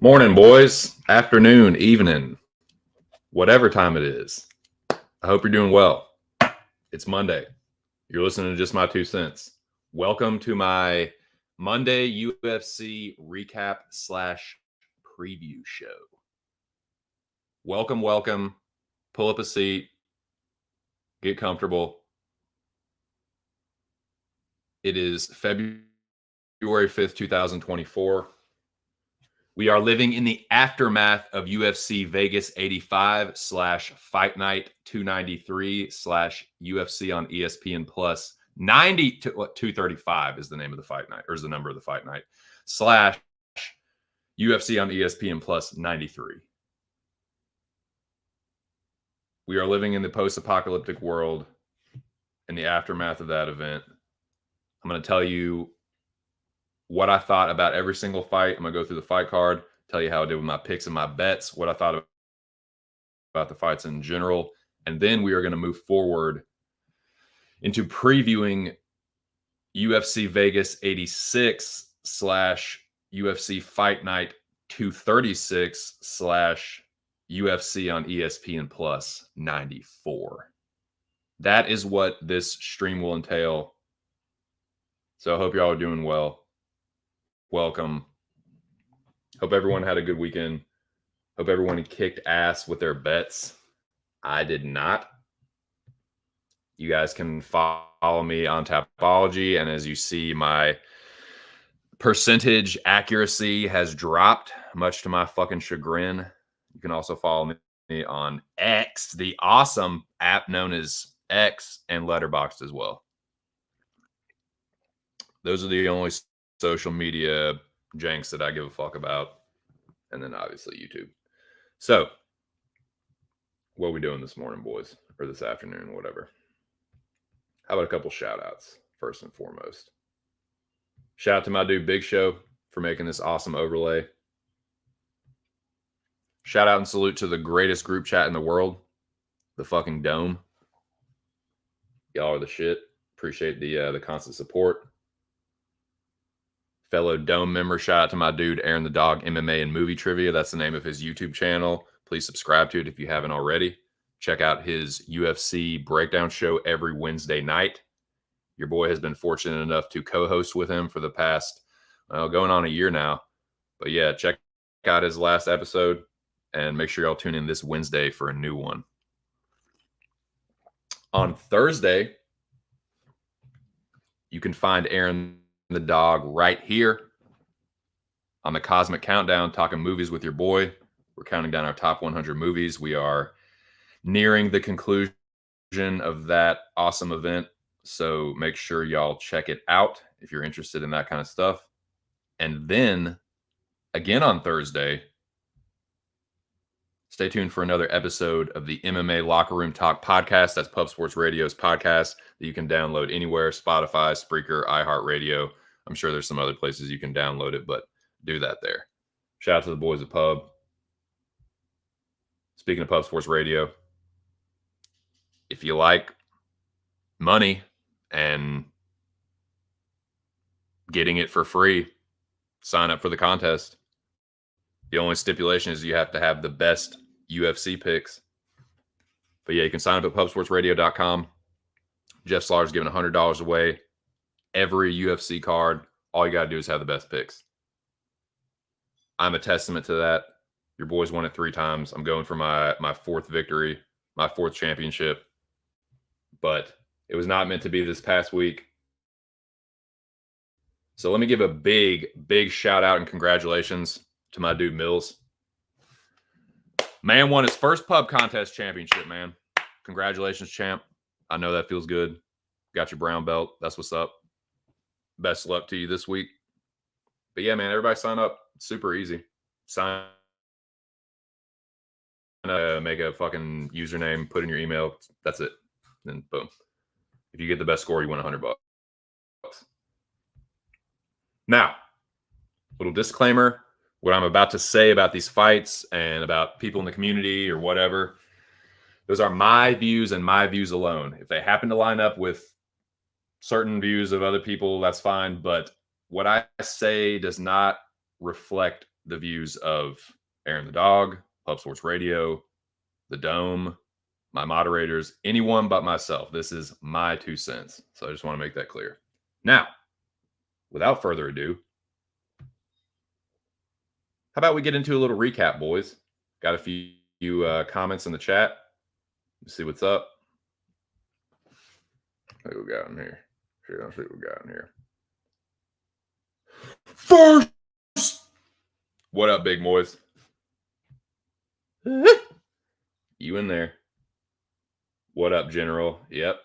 Morning, boys. Afternoon, evening, whatever time it is. I hope you're doing well. It's Monday. You're listening to Just My 2 Cents. Welcome to my Monday UFC recap / preview show. Welcome. Pull up a seat. Get comfortable. It is February 5th, 2024. We are living in the aftermath of UFC Vegas 85 / Fight Night 293 / UFC on ESPN Plus 235 is the name of the fight night, or is the number of the fight night, / UFC on ESPN Plus 93. We are living in the post-apocalyptic world in the aftermath of that event. I'm going to tell you what I thought about every single fight. I'm going to go through the fight card, tell you how I did with my picks and my bets, what I thought about the fights in general. And then we are going to move forward into previewing UFC Vegas 86 / UFC Fight Night 236 / UFC on ESPN Plus 94. That is what this stream will entail. So I hope y'all are doing well. Welcome. Hope everyone had a good weekend. Hope everyone kicked ass with their bets. I did not. You guys can follow me on Tapology, and as you see, my percentage accuracy has dropped, much to my fucking chagrin. You can also follow me on X, the awesome app known as X, and Letterboxd as well. Those are the only social media janks that I give a fuck about. And then obviously YouTube. So, what are we doing this morning, boys? Or this afternoon, whatever. How about a couple shout outs, first and foremost? Shout out to my dude Big Show for making this awesome overlay. Shout out and salute to the greatest group chat in the world, the fucking Dome. Y'all are the shit. Appreciate the constant support. Fellow Dome member, shout out to my dude Aaron the Dog MMA and Movie Trivia. That's the name of his YouTube channel. Please subscribe to it if you haven't already. Check out his UFC breakdown show every Wednesday night. Your boy has been fortunate enough to co-host with him for the past, going on a year now. But yeah, check out his last episode and make sure y'all tune in this Wednesday for a new one. On Thursday, you can find Aaron the Dog right here on the Cosmic Countdown, talking movies with your boy. We're counting down our top 100 movies. We are nearing the conclusion of that awesome event, so make sure y'all check it out if you're interested in that kind of stuff. And then again on Thursday, stay tuned for another episode of the MMA Locker Room Talk podcast. That's Pub Sports Radio's podcast that you can download anywhere: Spotify, Spreaker, iHeartRadio. I'm sure there's some other places you can download it, but do that there. Shout out to the boys at Pub. Speaking of Pub Sports Radio, if you like money and getting it for free, sign up for the contest. The only stipulation is you have to have the best UFC picks. But yeah, you can sign up at pubsportsradio.com. Jeff Slaughter's giving $100 away. Every UFC card. All you got to do is have the best picks. I'm a testament to that. Your boys won it 3 times. I'm going for my 4th victory, my 4th championship. But it was not meant to be this past week. So let me give a big shout out and congratulations to my dude Mills. Man won his first pub contest championship, man. Congratulations, champ. I know that feels good. Got your brown belt. That's what's up. Best of luck to you this week. But yeah, man, everybody sign up. It's super easy. Sign make a fucking username, put in your email. That's it. Then boom. If you get the best score, you win $100. Now, little disclaimer, what I'm about to say about these fights and about people in the community or whatever, those are my views and my views alone. If they happen to line up with certain views of other people, that's fine. But what I say does not reflect the views of Aaron the Dog, Pub Sports Radio, the Dome, my moderators, anyone but myself. This is my 2 cents. So I just want to make that clear. Now, without further ado, how about we get into a little recap, boys? Got a few comments in the chat. Let's see what's up. What we got in here? Let's see what we got in here. First, what up, big boys? You in there? What up, General? Yep.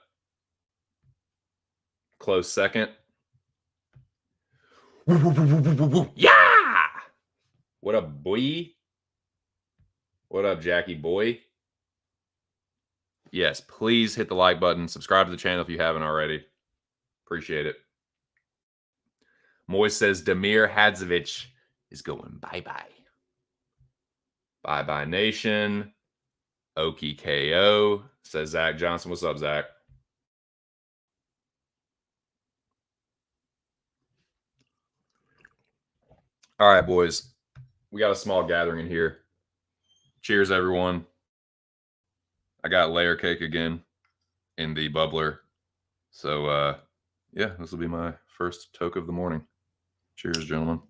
Close second. Yeah! What up, boy? What up, Jackie boy? Yes, please hit the like button. Subscribe to the channel if you haven't already. Appreciate it. Moy says Damir Hadzovic is going bye-bye. Bye-bye, nation. Okie KO, says Zach Johnson. What's up, Zach? All right, boys. We got a small gathering in here. Cheers, everyone. I got layer cake again in the bubbler. So, yeah, this will be my first toke of the morning. Cheers, gentlemen.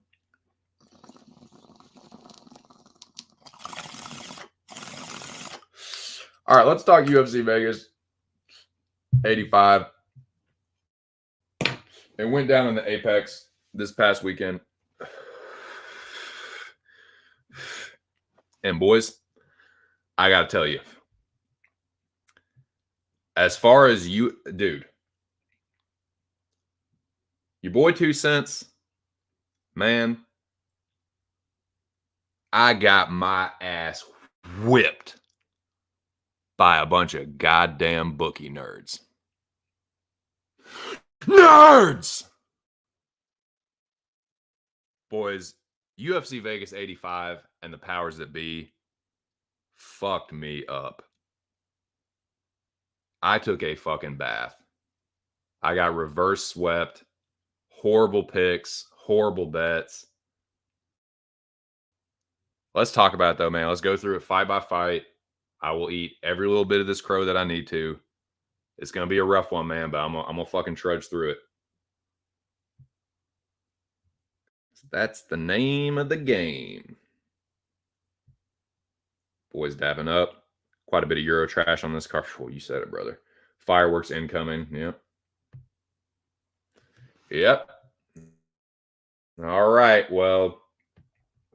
All right, let's talk UFC Vegas 85. It went down in the Apex this past weekend. And boys, I got to tell you, as far as you, dude, your boy 2 cents, man, I got my ass whipped by a bunch of goddamn bookie nerds. Nerds! Boys, UFC Vegas 85 and the powers that be fucked me up. I took a fucking bath. I got reverse swept, horrible picks, horrible bets. Let's talk about it, though, man. Let's go through it fight by fight. I will eat every little bit of this crow that I need to. It's going to be a rough one, man, but I'm going to fucking trudge through it. That's the name of the game. Boys dabbing up. Quite a bit of Euro trash on this car. Oh, you said it, brother. Fireworks incoming. Yep. Yep. All right. Well,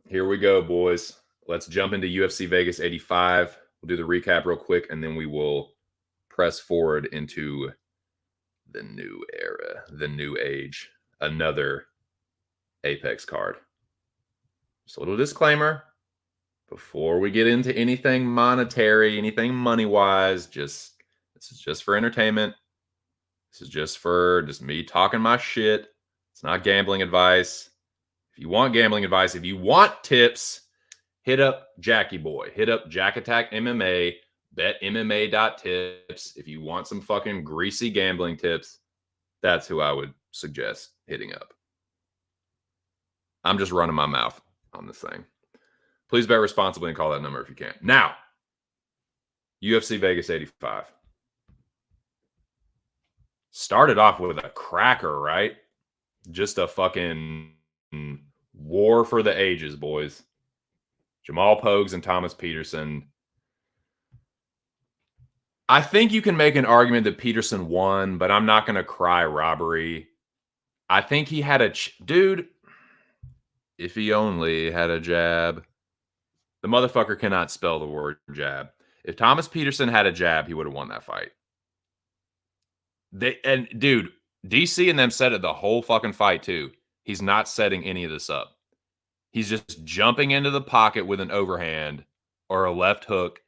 here we go, boys. Let's jump into UFC Vegas 85. We'll do the recap real quick, and then we will press forward into the new era, the new age, another Apex card. Just a little disclaimer before we get into anything monetary, anything money-wise. This is just for entertainment. This is just me talking my shit. It's not gambling advice. If you want gambling advice, if you want tips, hit up Jackie Boy. Hit up Jack Attack MMA, betmma.tips. If you want some fucking greasy gambling tips, that's who I would suggest hitting up. I'm just running my mouth on this thing. Please bet responsibly and call that number if you can. Now, UFC Vegas 85. Started off with a cracker, right? Just a fucking war for the ages, boys. Jamal Pogues and Thomas Peterson. I think you can make an argument that Peterson won, but I'm not going to cry robbery. I think he had a... Dude, if he only had a jab. The motherfucker cannot spell the word jab. If Thomas Peterson had a jab, he would have won that fight. Dude, DC and them said it the whole fucking fight, too. He's not setting any of this up. He's just jumping into the pocket with an overhand or a left hook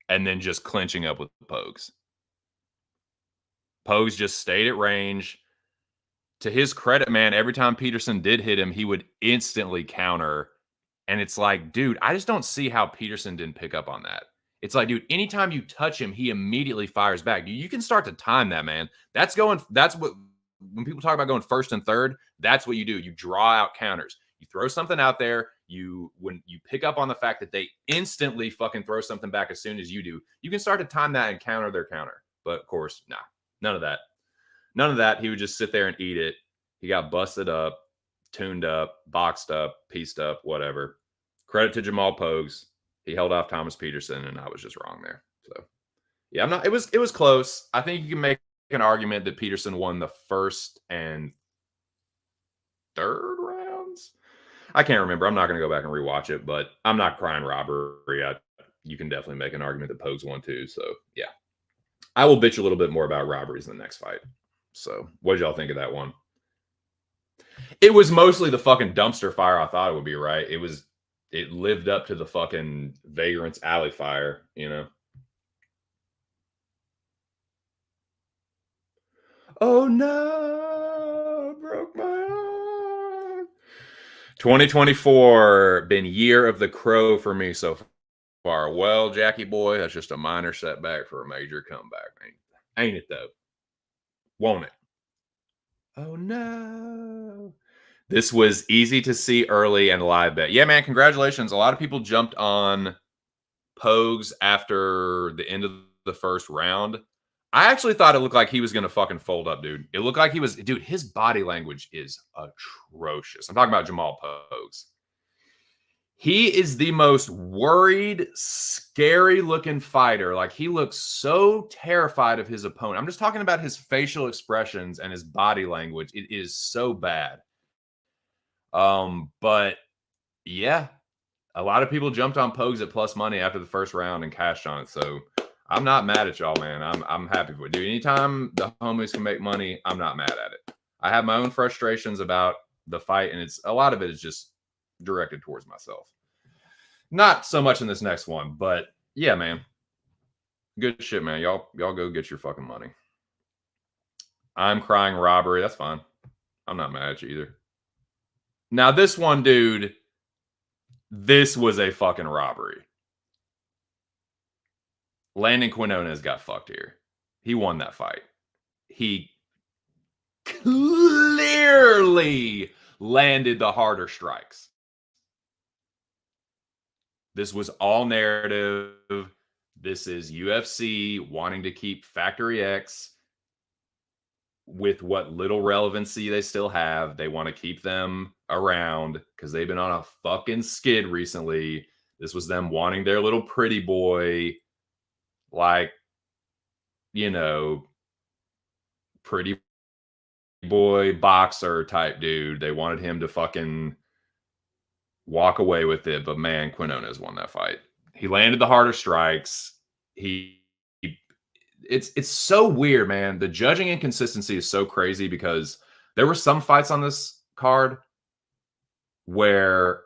and then just clinching up with the Pogues. Pogues just stayed at range. To his credit, man, every time Peterson did hit him, he would instantly counter. And it's like, dude, I just don't see how Peterson didn't pick up on that. It's like, dude, anytime you touch him, he immediately fires back. You can start to time that, man. That's what, when people talk about going first and third, that's what you do. You draw out counters. You throw something out there. When you pick up on the fact that they instantly fucking throw something back as soon as you do, you can start to time that and counter their counter. But of course, nah, none of that. None of that. He would just sit there and eat it. He got busted up, tuned up, boxed up, pieced up, whatever. Credit to Jamal Pogues. He held off Thomas Peterson, and I was just wrong there. So, yeah, I'm not. It was close. I think you can make an argument that Peterson won the first and third rounds. I can't remember. I'm not going to go back and rewatch it, but I'm not crying robbery. You can definitely make an argument that Pogues won too. So, yeah. I will bitch a little bit more about robberies in the next fight. So, what did y'all think of that one? It was mostly the fucking dumpster fire I thought it would be, right? It lived up to the fucking Vagrant's Alley fire, you know? Oh no, broke my arm. 2024 been year of the crow for me so far. Well, Jackie boy, that's just a minor setback for a major comeback. Ain't it though? Won't it? Oh no. This was easy to see early and live bet. Yeah, man, congratulations. A lot of people jumped on Pogues after the end of the first round. I actually thought it looked like he was going to fucking fold up, dude. It looked like he was, dude, his body language is atrocious. I'm talking about Jamal Pogues. He is the most worried, scary looking fighter. Like he looks so terrified of his opponent. I'm just talking about his facial expressions and his body language. It is so bad. But yeah, a lot of people jumped on Pogues at plus money after the first round and cashed on it. So I'm not mad at y'all, man. I'm happy for it. Dude, anytime the homies can make money, I'm not mad at it. I have my own frustrations about the fight, and it's a lot of it is just directed towards myself. Not so much in this next one, but yeah, man. Good shit, man. Y'all go get your fucking money. I'm crying robbery. That's fine. I'm not mad at you either. Now, this one, dude, this was a fucking robbery. Landon Quinones got fucked here. He won that fight. He clearly landed the harder strikes. This was all narrative. This is UFC wanting to keep Factory X with what little relevancy they still have. They want to keep them around because they've been on a fucking skid recently. This was them wanting their little pretty boy, like, you know, pretty boy boxer type dude. They wanted him to fucking walk away with it. But man, Quinones won that fight. He landed the harder strikes. It's so weird, man. The judging inconsistency is so crazy because there were some fights on this card where,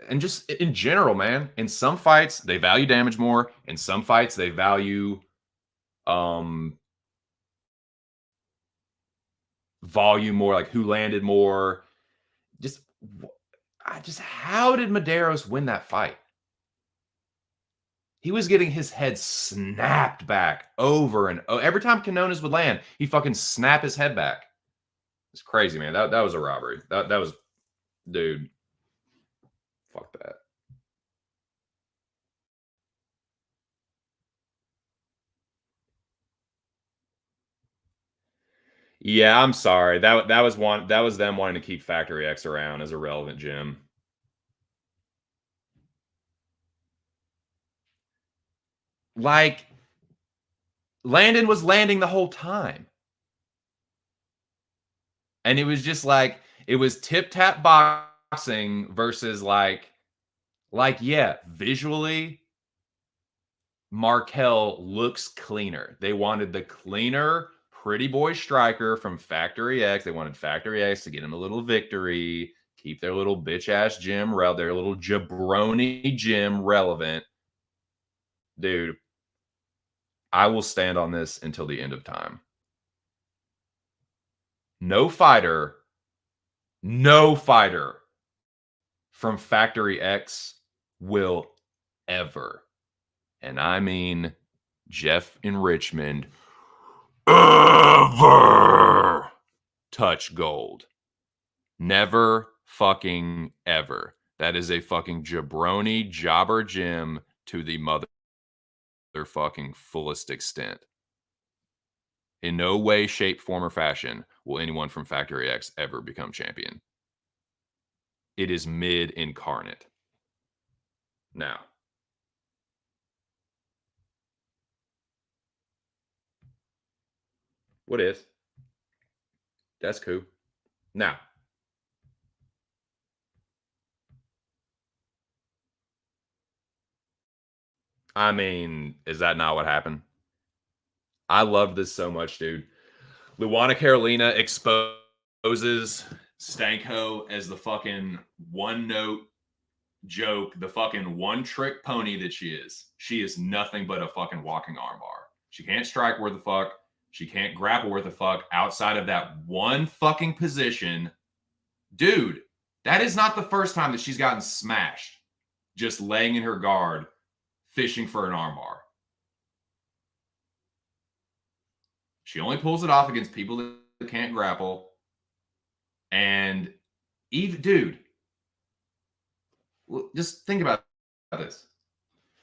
and just in general, man, in some fights they value damage more. In some fights they value volume more, like who landed more. How did Medeiros win that fight? He was getting his head snapped back over and over. Every time Quinones would land, he fucking snap his head back. It's crazy, man. That was a robbery. That was, dude. Fuck that. Yeah, I'm sorry. That was one. That was them wanting to keep Factory X around as a relevant gym. Like, Landon was landing the whole time. And it was just like, it was tip-tap boxing versus like, yeah, visually, Markel looks cleaner. They wanted the cleaner, pretty boy striker from Factory X. They wanted Factory X to get him a little victory, keep their little bitch-ass gym, their little jabroni gym relevant. Dude, I will stand on this until the end of time. No fighter from Factory X will ever, and I mean Jeff in Richmond, ever touch gold. Never fucking ever. That is a fucking jabroni jobber Jim to the motherfucking fullest extent. In no way, shape, form, or fashion will anyone from Factory X ever become champion. It is mid incarnate. Now, what is? That's cool. Now, I mean, is that not what happened? I love this so much, dude. Luana Carolina exposes Stanko as the fucking one note joke, the fucking one trick pony that she is. She is nothing but a fucking walking armbar. She can't strike worth the fuck. She can't grapple worth the fuck outside of that one fucking position. Dude, that is not the first time that she's gotten smashed just laying in her guard, fishing for an armbar. She only pulls it off against people that can't grapple. And even, dude, just think about this.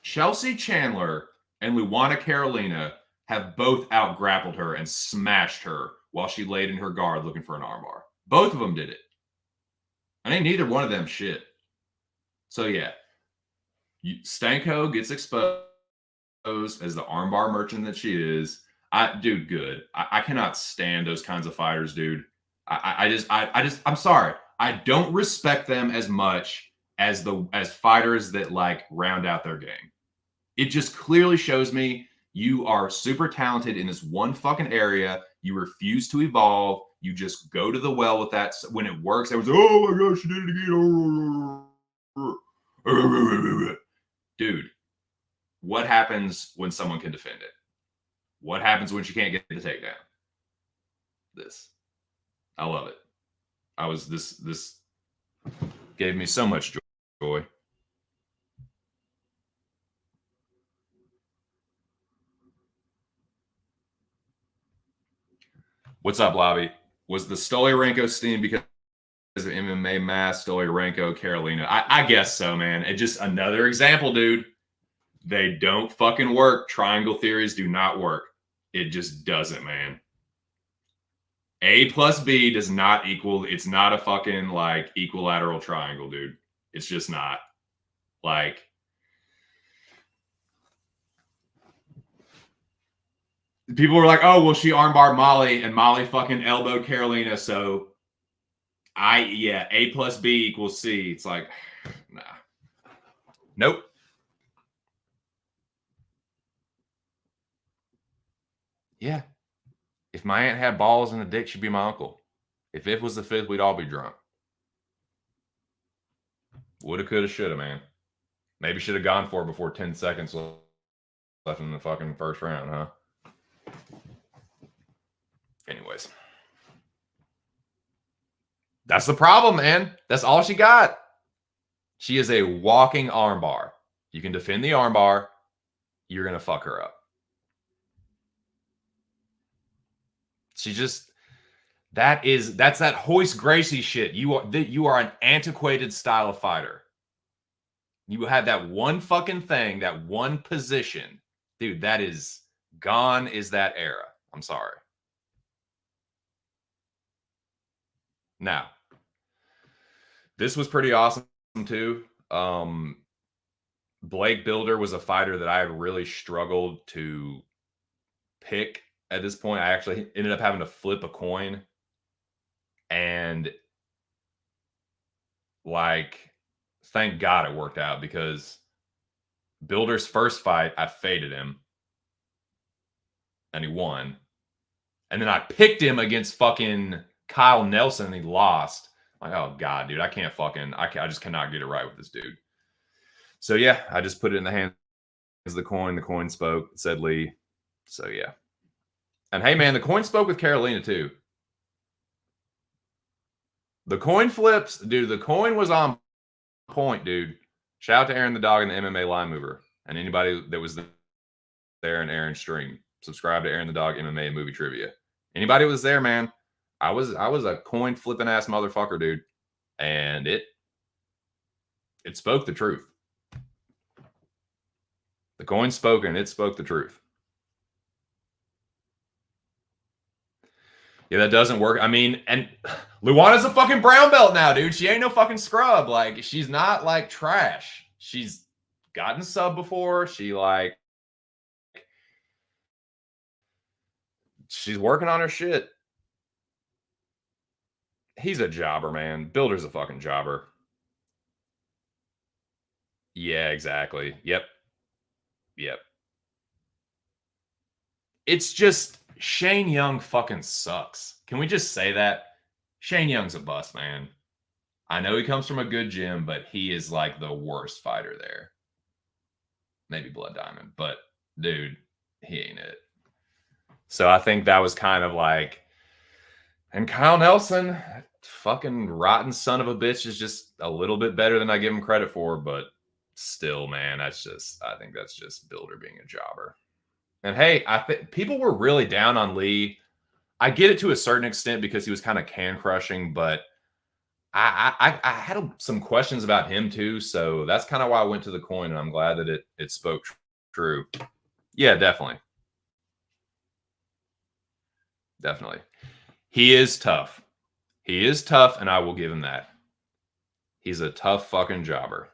Chelsea Chandler and Luana Carolina have both out grappled her and smashed her while she laid in her guard looking for an armbar. Both of them did it. I ain't neither one of them shit. So yeah, Stanko gets exposed as the armbar merchant that she is. Dude, good. I cannot stand those kinds of fighters, dude. I'm sorry. I don't respect them as much as fighters that like round out their game. It just clearly shows me you are super talented in this one fucking area. You refuse to evolve. You just go to the well with that. When it works, everyone's like, oh my gosh, she did it again. Dude, what happens when someone can defend it? What happens when she can't get the takedown? This. I love it. This gave me so much joy. What's up, Lobby? Was the Stolyarenko steam because of MMA mass, Stolyarenko, Carolina? I guess so, man. It's just another example, dude. They don't fucking work. Triangle theories do not work. It just doesn't, man. A plus B does not equal, it's not a fucking like equilateral triangle, dude. It's just not. Like, people were like, oh, well, she armbarred Molly and Molly fucking elbowed Carolina. So A plus B equals C. It's like, nah. Nope. Yeah. If my aunt had balls and a dick, she'd be my uncle. If it was the fifth, we'd all be drunk. Woulda, coulda, shoulda, man. Maybe should have gone for it before 10 seconds left in the fucking first round, huh? Anyways. That's the problem, man. That's all she got. She is a walking armbar. You can defend the armbar. You're going to fuck her up. She just, that's that Royce Gracie shit. You are an antiquated style of fighter. You had that one fucking thing, that one position. Dude, that is gone is that era. I'm sorry. Now, this was pretty awesome too. Blake Builder was a fighter that I really struggled to pick at this point. I actually ended up having to flip a coin. And like, thank God it worked out, because Builder's first fight, I faded him and he won. And then I picked him against fucking Kyle Nelson and he lost. Like, oh God, dude, I just cannot get it right with this dude. So yeah, I just put it in the hands of the coin. The coin spoke, said Lee. So yeah. And hey, man, the coin spoke with Carolina too. The coin flips, dude. The coin was on point, dude. Shout out to Aaron the Dog and the MMA Line Mover, and anybody that was there in Aaron's stream. Subscribe to Aaron the Dog MMA and Movie Trivia. Anybody was there, man. I was a coin flipping ass motherfucker, dude, and it spoke the truth. The coin spoke and it spoke the truth. Yeah, that doesn't work. I mean, and Luana's a fucking brown belt now, dude. She ain't no fucking scrub. Like, she's not like trash. She's gotten sub before. She's working on her shit. He's a jobber, man. Builder's a fucking jobber. Yeah, exactly. Yep. It's just Shane Young fucking sucks. Can we just say that? Shane Young's a bust, man. I know he comes from a good gym, but he is like the worst fighter there. Maybe Blood Diamond, but dude, he ain't it. So I think that was kind of like, and Kyle Nelson, fucking rotten son of a bitch, is just a little bit better than I give him credit for, but still, man, I think that's just Builder being a jobber. And hey, I think people were really down on Lee. I get it to a certain extent because he was kind of can crushing, but I had some questions about him too. So that's kind of why I went to the coin, and I'm glad that it spoke true. Yeah, definitely. Definitely. He is tough. He is tough, and I will give him that. He's a tough fucking jobber.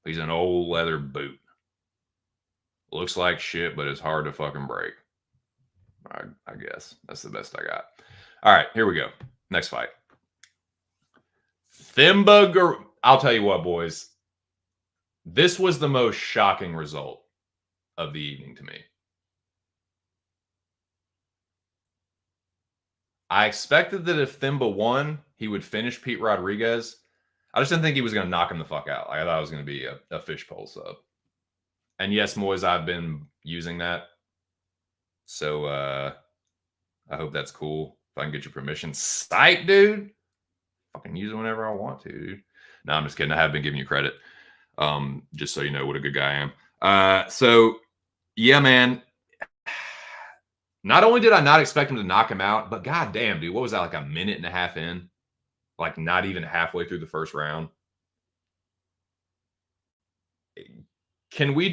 He's an old leather boot. Looks like shit, but it's hard to fucking break. I guess. That's the best I got. All right, here we go. Next fight. Thimba, I'll tell you what, boys. This was the most shocking result of the evening to me. I expected that if Thimba won, he would finish Pete Rodriguez. I just didn't think he was going to knock him the fuck out. I thought it was going to be a fishbowl sub. And yes, Moise, I've been using that. So I hope that's cool. If I can get your permission. Sight, dude. Fucking use it whenever I want to, dude. No, I'm just kidding. I have been giving you credit. Just so you know what a good guy I am. So yeah, man. Not only did I not expect him to knock him out, but goddamn, dude, what was that, like a minute and a half in? Like not even halfway through the first round. Can we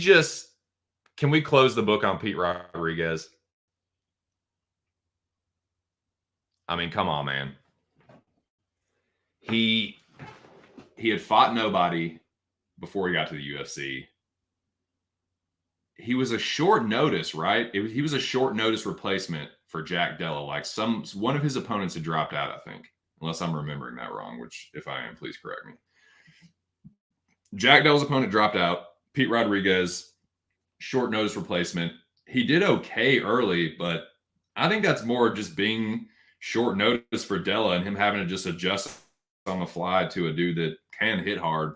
close the book on Pete Rodriguez? I mean, come on, man. He had fought nobody before he got to the UFC. He was a short notice, right? He was a short notice replacement for Jack Della. Like one of his opponents had dropped out, I think, unless I'm remembering that wrong, which if I am, please correct me. Jack Della's opponent dropped out. Pete Rodriguez, short notice replacement. He did okay early, but I think that's more just being short notice for Della and him having to just adjust on the fly to a dude that can hit hard.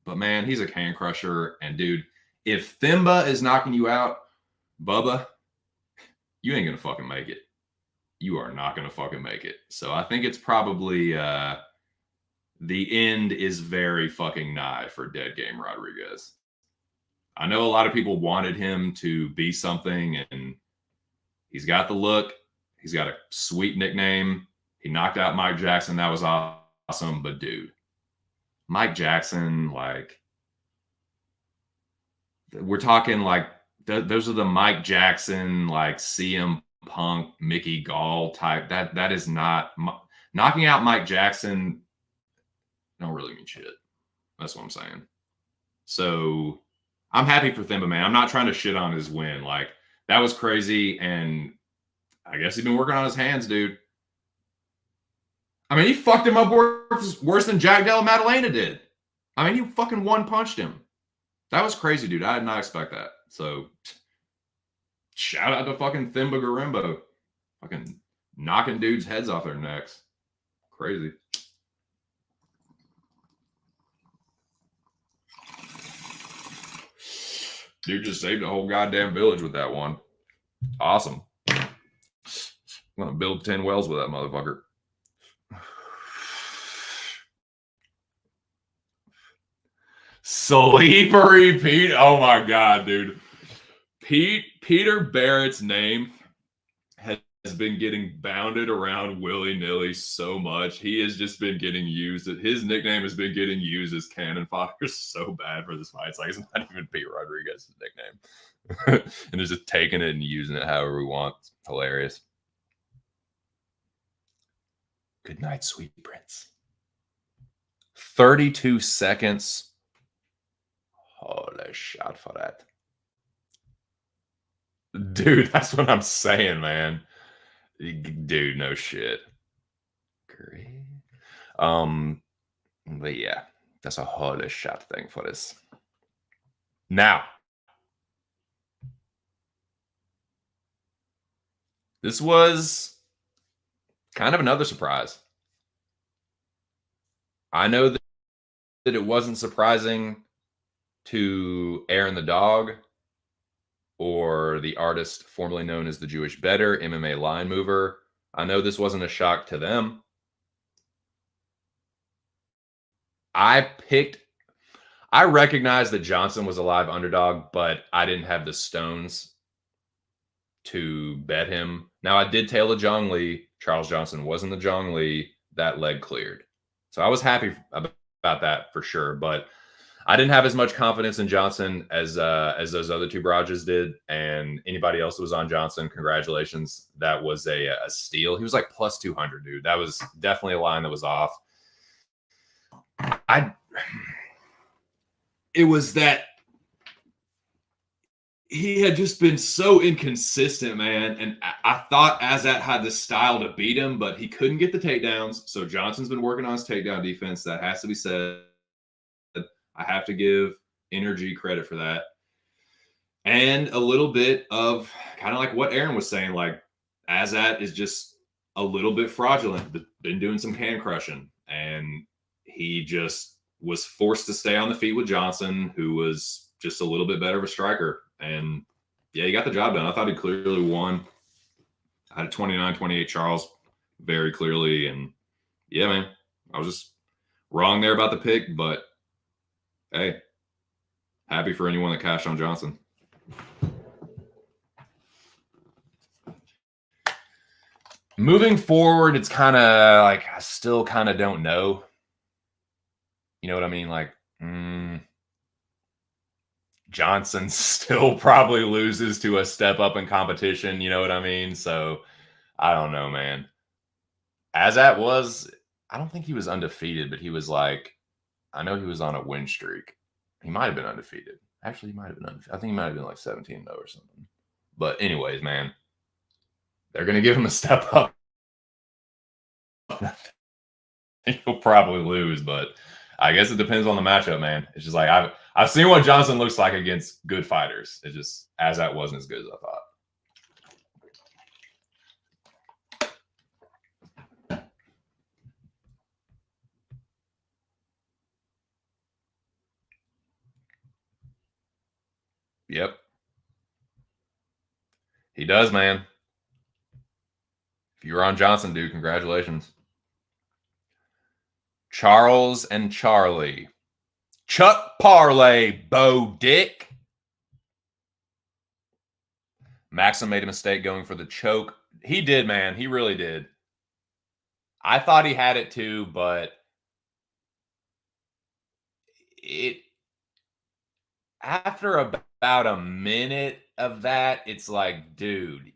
But man, he's a can crusher. And dude, if Thimba is knocking you out, Bubba, you ain't going to fucking make it. You are not going to fucking make it. So I think it's probably the end is very fucking nigh for Dead Game Rodriguez. I know a lot of people wanted him to be something, and he's got the look. He's got a sweet nickname. He knocked out Mike Jackson. That was awesome. But dude, Mike Jackson, like, we're talking like those are the Mike Jackson, like CM Punk, Mickey Gall type. That is not knocking out Mike Jackson. Don't really mean shit. That's what I'm saying. So I'm happy for Thimba, man. I'm not trying to shit on his win. Like, that was crazy, and I guess he's been working on his hands, dude. I mean, he fucked him up worse than Jack Della Maddalena did. I mean, he fucking one-punched him. That was crazy, dude. I did not expect that. So, shout out to fucking Thimba Garimbo. Fucking knocking dudes' heads off their necks. Crazy. Dude just saved a whole goddamn village with that one. Awesome. I'm going to build 10 wells with that motherfucker. Slippery Pete. Oh my God, dude. Peter Barrett's name has been getting bounded around willy-nilly so much. He has just been getting used. His nickname has been getting used as cannon fodder so bad for this fight. It's like it's not even Pete Rodriguez's nickname. And they're just taking it and using it however we want. It's hilarious. Good night, sweet prince. 32 seconds. Holy shot for that. Dude, that's what I'm saying, man. Dude, no shit. Great. But yeah, that's a holy shot thing for this. Now, this was kind of another surprise. I know that it wasn't surprising to Aaron the Dog or the artist formerly known as the Jewish Better, MMA Line Mover. I know this wasn't a shock to them. I recognized that Johnson was a live underdog, but I didn't have the stones to bet him. Now, I did tail the Zhang Li. Charles Johnson wasn't the Zhang Li. That leg cleared. So I was happy about that for sure, but I didn't have as much confidence in Johnson as those other two barrages did. And anybody else that was on Johnson, congratulations. That was a steal. He was like plus 200, dude. That was definitely a line that was off. It was that he had just been so inconsistent, man. And I thought Azat had the style to beat him, but he couldn't get the takedowns. So Johnson's been working on his takedown defense. That has to be said. I have to give Energy credit for that. And a little bit of kind of like what Aaron was saying, like Azat is just a little bit fraudulent, been doing some can crushing. And he just was forced to stay on the feet with Johnson, who was just a little bit better of a striker. And yeah, he got the job done. I thought he clearly won. I had 29-28 Charles very clearly. And yeah, man, I was just wrong there about the pick, but hey, happy for anyone that cashed on Johnson. Moving forward, it's kind of like I still kind of don't know. You know what I mean? Like, Johnson still probably loses to a step up in competition. You know what I mean? So I don't know, man. Azat was, I don't think he was undefeated, but he was like, I know he was on a win streak. He might have been undefeated. Actually, he might have been undefeated. I think he might have been like 17-0 or something. But anyways, man, they're going to give him a step up. He'll probably lose, but I guess it depends on the matchup, man. It's just like I've seen what Johnson looks like against good fighters. It just Azat wasn't as good as I thought. Yep. He does, man. If you're on Johnson, dude, congratulations. Charles and Charlie. Chuck Parlay, Bo Dick. Maxim made a mistake going for the choke. He did, man. He really did. I thought he had it too, but after about a minute of that, it's like, dude,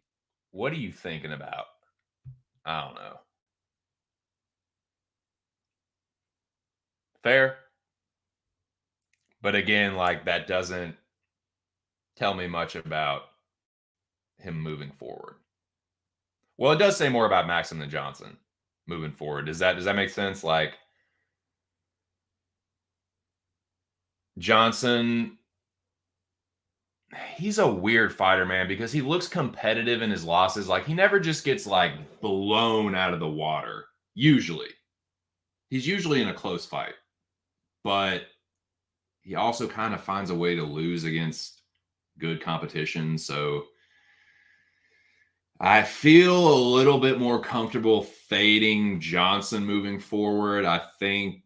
what are you thinking about? I don't know. Fair. But again, like that doesn't tell me much about him moving forward. Well, it does say more about Maxim than Johnson moving forward. Does that make sense? Like Johnson, he's a weird fighter, man, because he looks competitive in his losses. Like he never just gets like blown out of the water. Usually. He's usually in a close fight. But he also kind of finds a way to lose against good competition. So I feel a little bit more comfortable fading Johnson moving forward. I think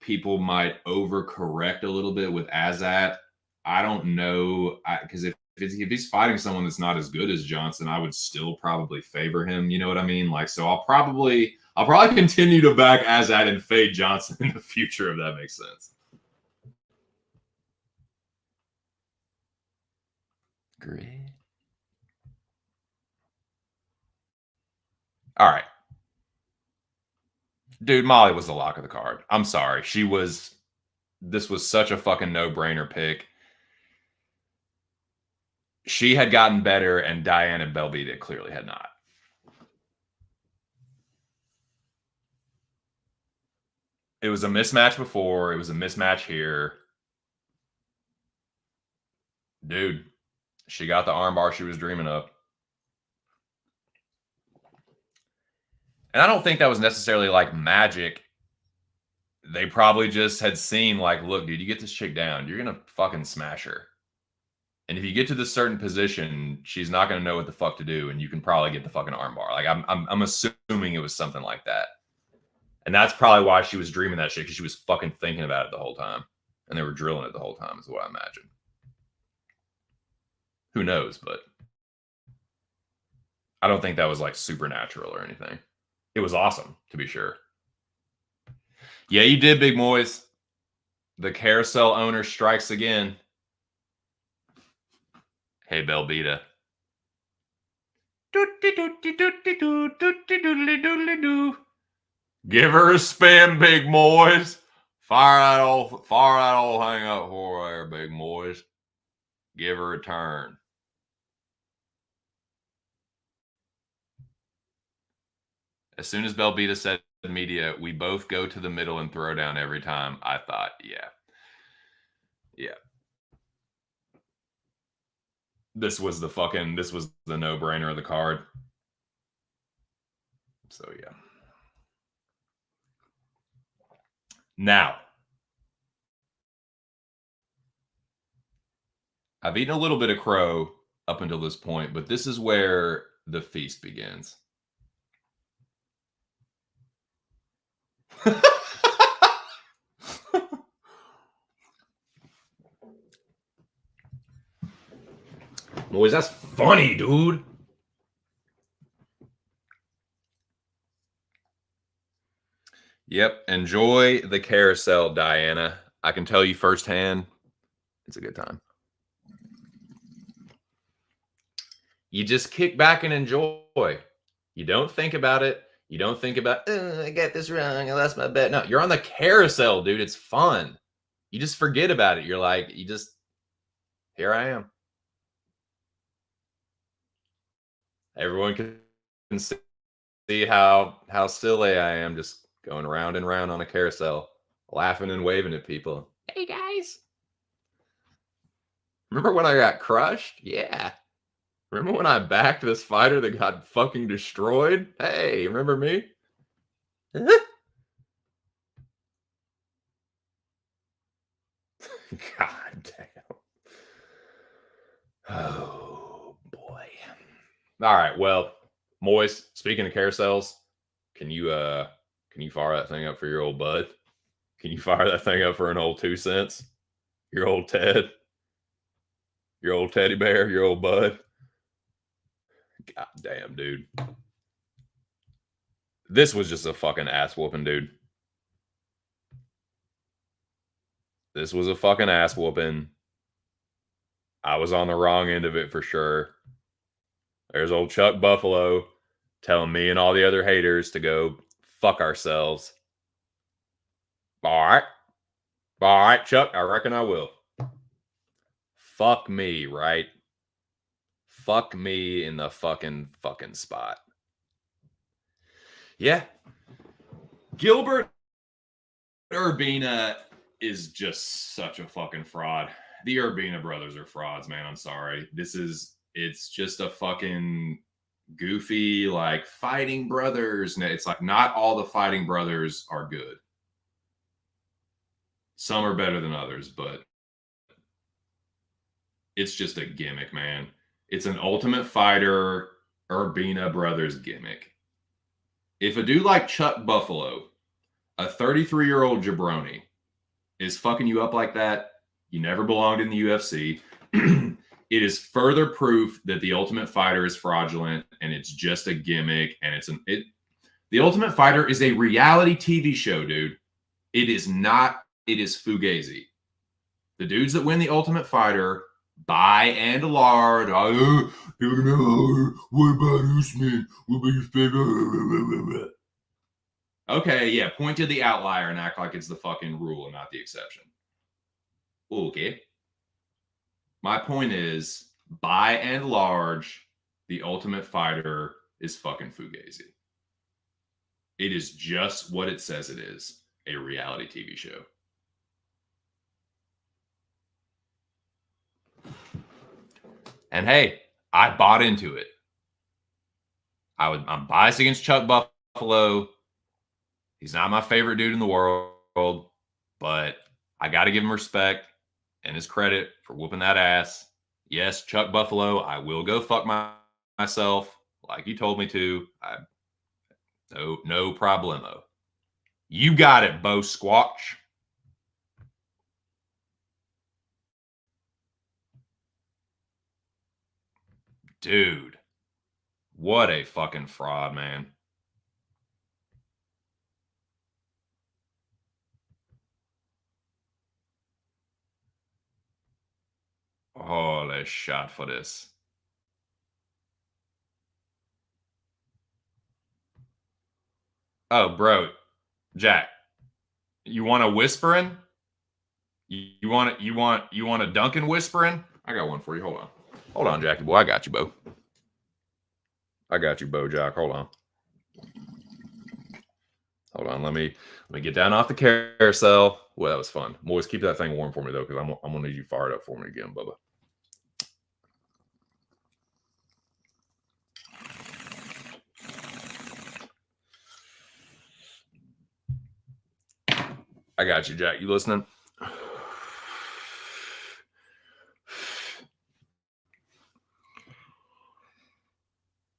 people might overcorrect a little bit with Azat. I don't know, because if he's fighting someone that's not as good as Johnson, I would still probably favor him. You know what I mean? Like, so I'll probably continue to back Azat and fade Johnson in the future, if that makes sense. Great. All right. Dude, Molly was the lock of the card. I'm sorry. This was such a fucking no-brainer pick. She had gotten better, and Diana Belbita clearly had not. It was a mismatch before. It was a mismatch here. Dude, she got the armbar she was dreaming of. And I don't think that was necessarily like magic. They probably just had seen, like, look, dude, you get this chick down, you're going to fucking smash her. And if you get to this certain position, she's not going to know what the fuck to do, and you can probably get the fucking armbar. Like, I'm assuming it was something like that. And that's probably why she was dreaming that shit, because she was fucking thinking about it the whole time. And they were drilling it the whole time, is what I imagine. Who knows, but I don't think that was like supernatural or anything. It was awesome, to be sure. Yeah, you did, Big Moise. The carousel owner strikes again. Hey, Belbita. Give her a spin, Big Moise. Fire that old hang up for her, Big Moise. Give her a turn. As soon as Belbita said to the media, we both go to the middle and throw down every time, I thought, yeah. This was the no-brainer of the card. So, yeah. Now, I've eaten a little bit of crow up until this point, but this is where the feast begins. Boys, that's funny, dude. Yep. Enjoy the carousel, Diana. I can tell you firsthand, it's a good time. You just kick back and enjoy. You don't think about it. You don't think about, I got this wrong. I lost my bet. No, you're on the carousel, dude. It's fun. You just forget about it. You're like, here I am. Everyone can see how silly I am, just going round and round on a carousel, laughing and waving at people. Hey, guys. Remember when I got crushed? Yeah. Remember when I backed this fighter that got fucking destroyed? Hey, remember me? God damn. Oh, boy. All right, well, Moise, speaking of carousels, can you fire that thing up for your old bud? Can you fire that thing up for an old 2 cents? Your old Ted? Your old teddy bear? Your old bud? God damn, dude. This was just a fucking ass whooping, dude. This was a fucking ass whooping. I was on the wrong end of it for sure. There's old Chuck Buffalo telling me and all the other haters to go fuck ourselves. All right, Chuck, I reckon I will. Fuck me, right? Fuck me in the fucking spot. Yeah. Gilbert Urbina is just such a fucking fraud. The Urbina brothers are frauds, man. I'm sorry. It's just a fucking goofy, like, fighting brothers. It's like not all the fighting brothers are good. Some are better than others, but it's just a gimmick, man. It's an Ultimate Fighter Urbina Brothers gimmick. If a dude like Chuck Buffalo, a 33-year-old jabroni, is fucking you up like that, you never belonged in the UFC. It is further proof that the Ultimate Fighter is fraudulent and it's just a gimmick. And the Ultimate Fighter is a reality TV show, dude. It is not. It is Fugazi. The dudes that win the Ultimate Fighter, by and large, people can be, what about Usman? What about your favorite? Okay, yeah, point to the outlier and act like it's the fucking rule and not the exception. Okay. My point is, by and large, the Ultimate Fighter is fucking Fugazi. It is just what it says it is, a reality TV show. And hey, I bought into it. I'm biased against Chuck Buffalo. He's not my favorite dude in the world, but I got to give him respect and his credit for whooping that ass. Yes, Chuck Buffalo, I will go fuck myself like you told me to. No problemo. You got it, Bo Squatch. Dude, what a fucking fraud, man. Holy shot for this. Oh, bro, Jack, you want a whispering? You want a Duncan whispering? I got one for you. Hold on, Jackie boy. I got you, Bo. I got you, Bo Jack. Hold on. Let me get down off the carousel. Well, that was fun. Boys, keep that thing warm for me though, because I'm gonna need you fired up for me again, Bubba. I got you, Jack. You listening?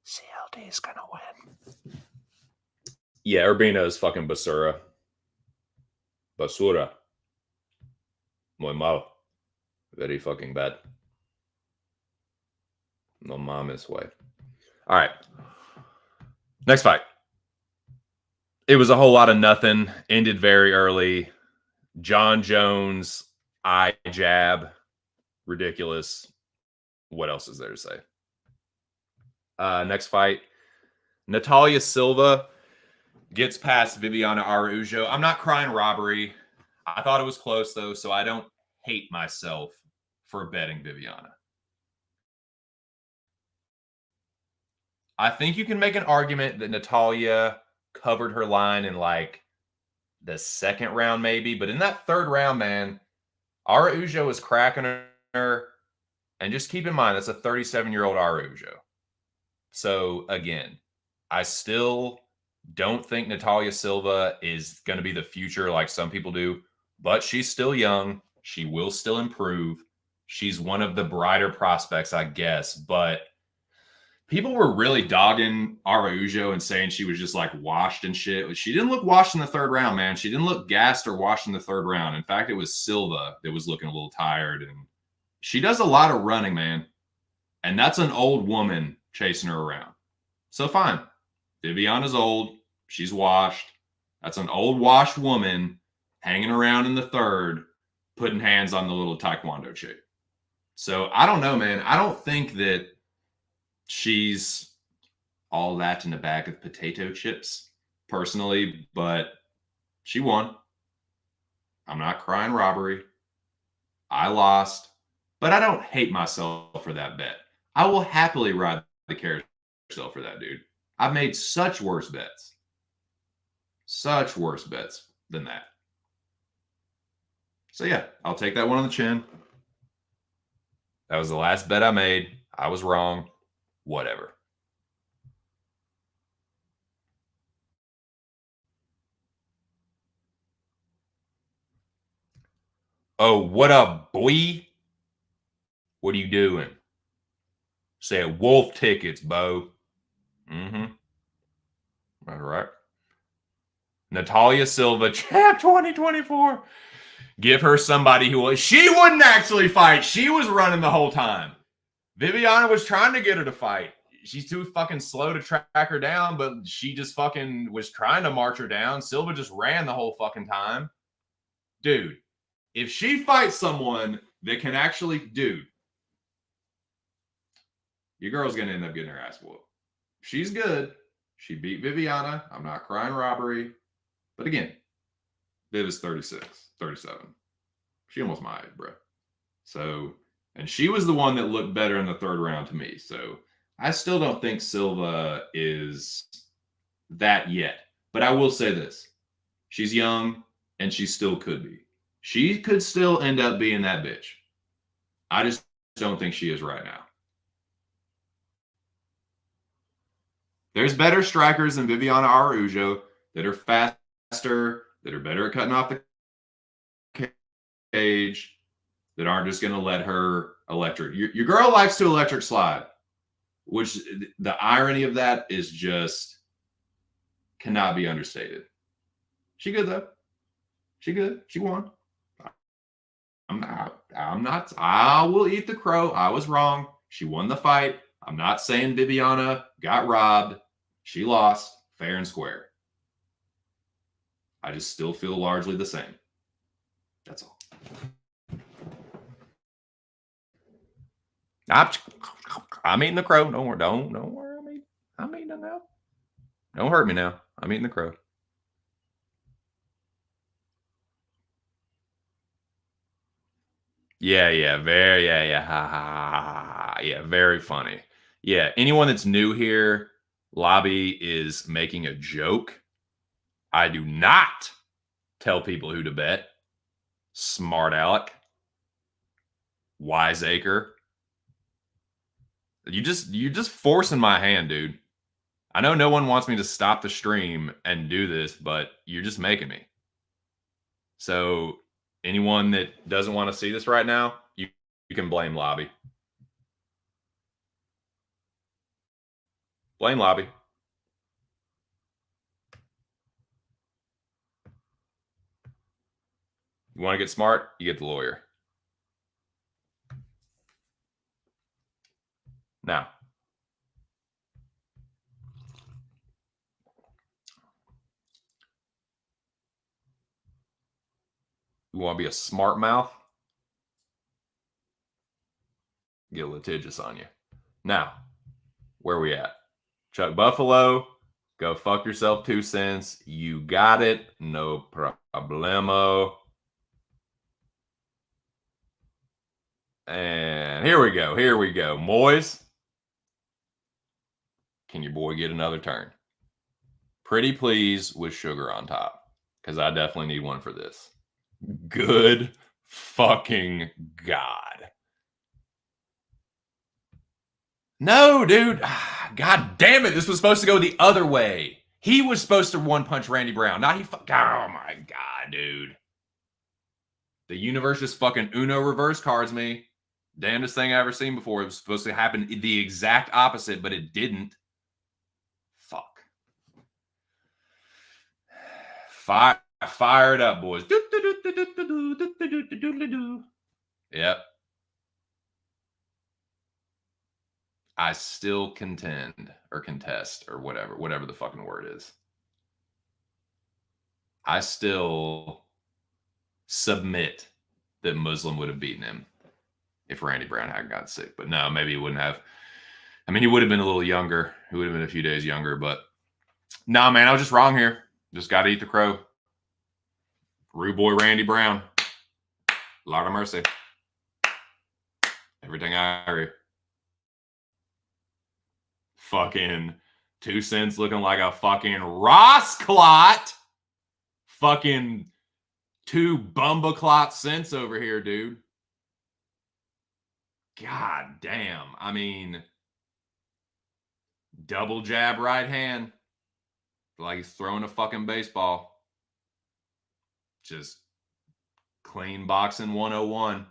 CLD is gonna win. Yeah, Urbina is fucking basura. Basura. Muy mal. Very fucking bad. No mames way. All right. Next fight. It was a whole lot of nothing. Ended very early. John Jones, eye jab. Ridiculous. What else is there to say? Next fight. Natalia Silva gets past Viviana Araújo. I'm not crying robbery. I thought it was close, though, so I don't hate myself for betting Viviana. I think you can make an argument that Natalia covered her line in like the second round, maybe. But in that third round, man, Araújo was cracking her. And just keep in mind, that's a 37-year-old Araújo. So, again, I still don't think Natalia Silva is going to be the future like some people do. But she's still young. She will still improve. She's one of the brighter prospects, I guess. But people were really dogging Araújo and saying she was just like washed and shit. She didn't look washed in the third round, man. She didn't look gassed or washed in the third round. In fact, it was Silva that was looking a little tired. And she does a lot of running, man. And that's an old woman chasing her around. So fine. Viviana's old. She's washed. That's an old washed woman hanging around in the third, putting hands on the little taekwondo chick. So I don't know, man. I don't think that she's all that in a bag of potato chips, personally, but she won. I'm not crying robbery. I lost, but I don't hate myself for that bet. I will happily ride the carousel for that, dude. I've made such worse bets. Such worse bets than that. So yeah, I'll take that one on the chin. That was the last bet I made. I was wrong. Whatever. Oh, what up, boy? What are you doing? Say wolf tickets, Bo. Mm-hmm. All right. Natalia Silva, champ 2024. Give her somebody who she wouldn't actually fight. She was running the whole time. Viviana was trying to get her to fight. She's too fucking slow to track her down, but she just fucking was trying to march her down. Silva just ran the whole fucking time. Dude, if she fights someone that can actually, dude, your girl's going to end up getting her ass whooped. She's good. She beat Viviana. I'm not crying robbery. But again, Viv is 36, 37. She almost my age, bro. So, and she was the one that looked better in the third round to me. So I still don't think Silva is that yet. But I will say this. She's young and she still could be. She could still end up being that bitch. I just don't think she is right now. There's better strikers than Viviana Araujo that are faster, that are better at cutting off the cage, that aren't just going to let her electric. Your girl likes to electric slide, which the irony of that is just cannot be understated. She good, though. She good. She won. I'm not. I will eat the crow. I was wrong. She won the fight. I'm not saying Viviana got robbed. She lost fair and square. I just still feel largely the same. That's all. I'm eating the crow. Don't worry. I'm eating it now. Don't hurt me now. I'm eating the crow. Yeah, very funny. Yeah, anyone that's new here, Lobby is making a joke. I do not tell people who to bet. Smart Alec. Wiseacre. You're just forcing my hand, dude. I know no one wants me to stop the stream and do this, but you're just making me. So anyone that doesn't want to see this right now, you can blame Lobby. Blame Lobby. You want to get smart? You get the lawyer. Now, you want to be a smart mouth? Get litigious on you. Now, where are we at? Chuck Buffalo, go fuck yourself 2 cents. You got it. No problemo. And here we go. Moyes, can your boy get another turn? Pretty please with sugar on top, because I definitely need one for this. Good fucking God. No, dude. God damn it. This was supposed to go the other way. He was supposed to one punch Randy Brown. Not he. Oh my God, dude. The universe just fucking Uno reverse cards me. Damnedest thing I ever seen before. It was supposed to happen the exact opposite, but it didn't. Fuck. Fire it up, boys. Yep. I still contend or contest or whatever the fucking word is. I still submit that Muslim would have beaten him if Randy Brown hadn't gotten sick. But no, maybe he wouldn't have. I mean, he would have been a little younger. He would have been a few days younger. But nah, man, I was just wrong here. Just got to eat the crow. Rude boy Randy Brown. Lord of mercy. Everything I hear. Fucking 2 cents looking like a fucking Ross clot. Fucking 2 bumba clot cents over here, dude. God damn. I mean, double jab right hand. Like he's throwing a fucking baseball. Just clean boxing 101.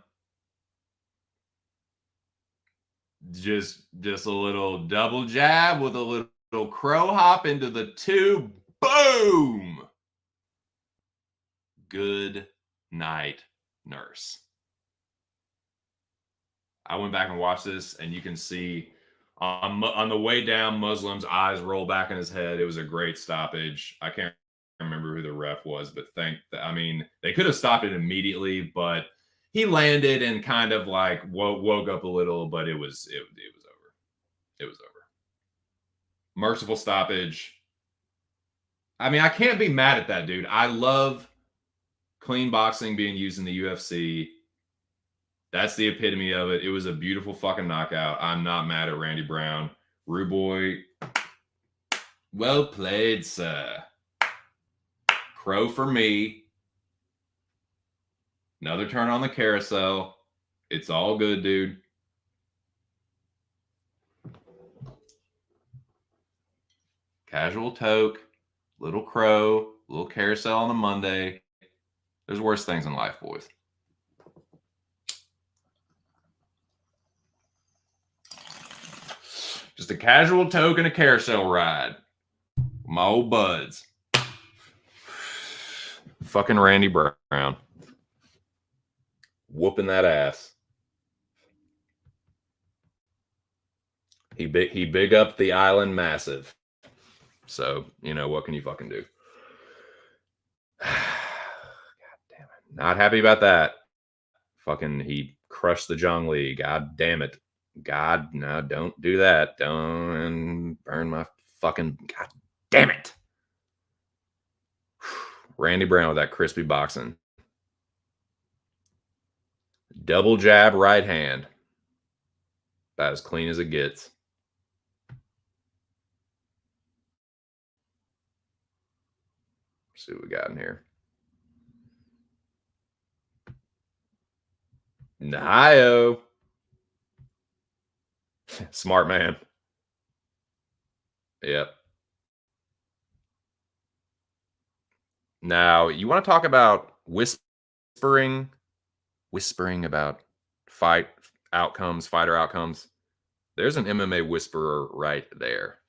Just a little double jab with a little crow hop into the 2. Boom. Good night, nurse. I went back and watched this, and you can see on the way down, Muslim's eyes roll back in his head. It was a great stoppage. I can't remember who the ref was, but they could have stopped it immediately, but he landed and kind of like woke up a little, but it was over. It was over. Merciful stoppage. I mean, I can't be mad at that, dude. I love clean boxing being used in the UFC. That's the epitome of it. It was a beautiful fucking knockout. I'm not mad at Randy Brown. Rude boy, well played, sir. Crow for me. Another turn on the carousel. It's all good, dude. Casual toke, little crow, little carousel on a Monday. There's worse things in life, boys. Just a casual toke and a carousel ride. My old buds. Fucking Randy Brown. Whooping that ass. He big up the island massive. So, what can you fucking do? God damn it. Not happy about that. Fucking he crushed the Zhang Li. God damn it. God, no, don't do that. Don't burn my fucking... God damn it. Randy Brown with that crispy boxing. Double jab right hand. About as clean as it gets. Let's see what we got in here. Nio. Smart man. Yep. Now, you want to talk about whispering about fighter outcomes. There's an MMA whisperer right there.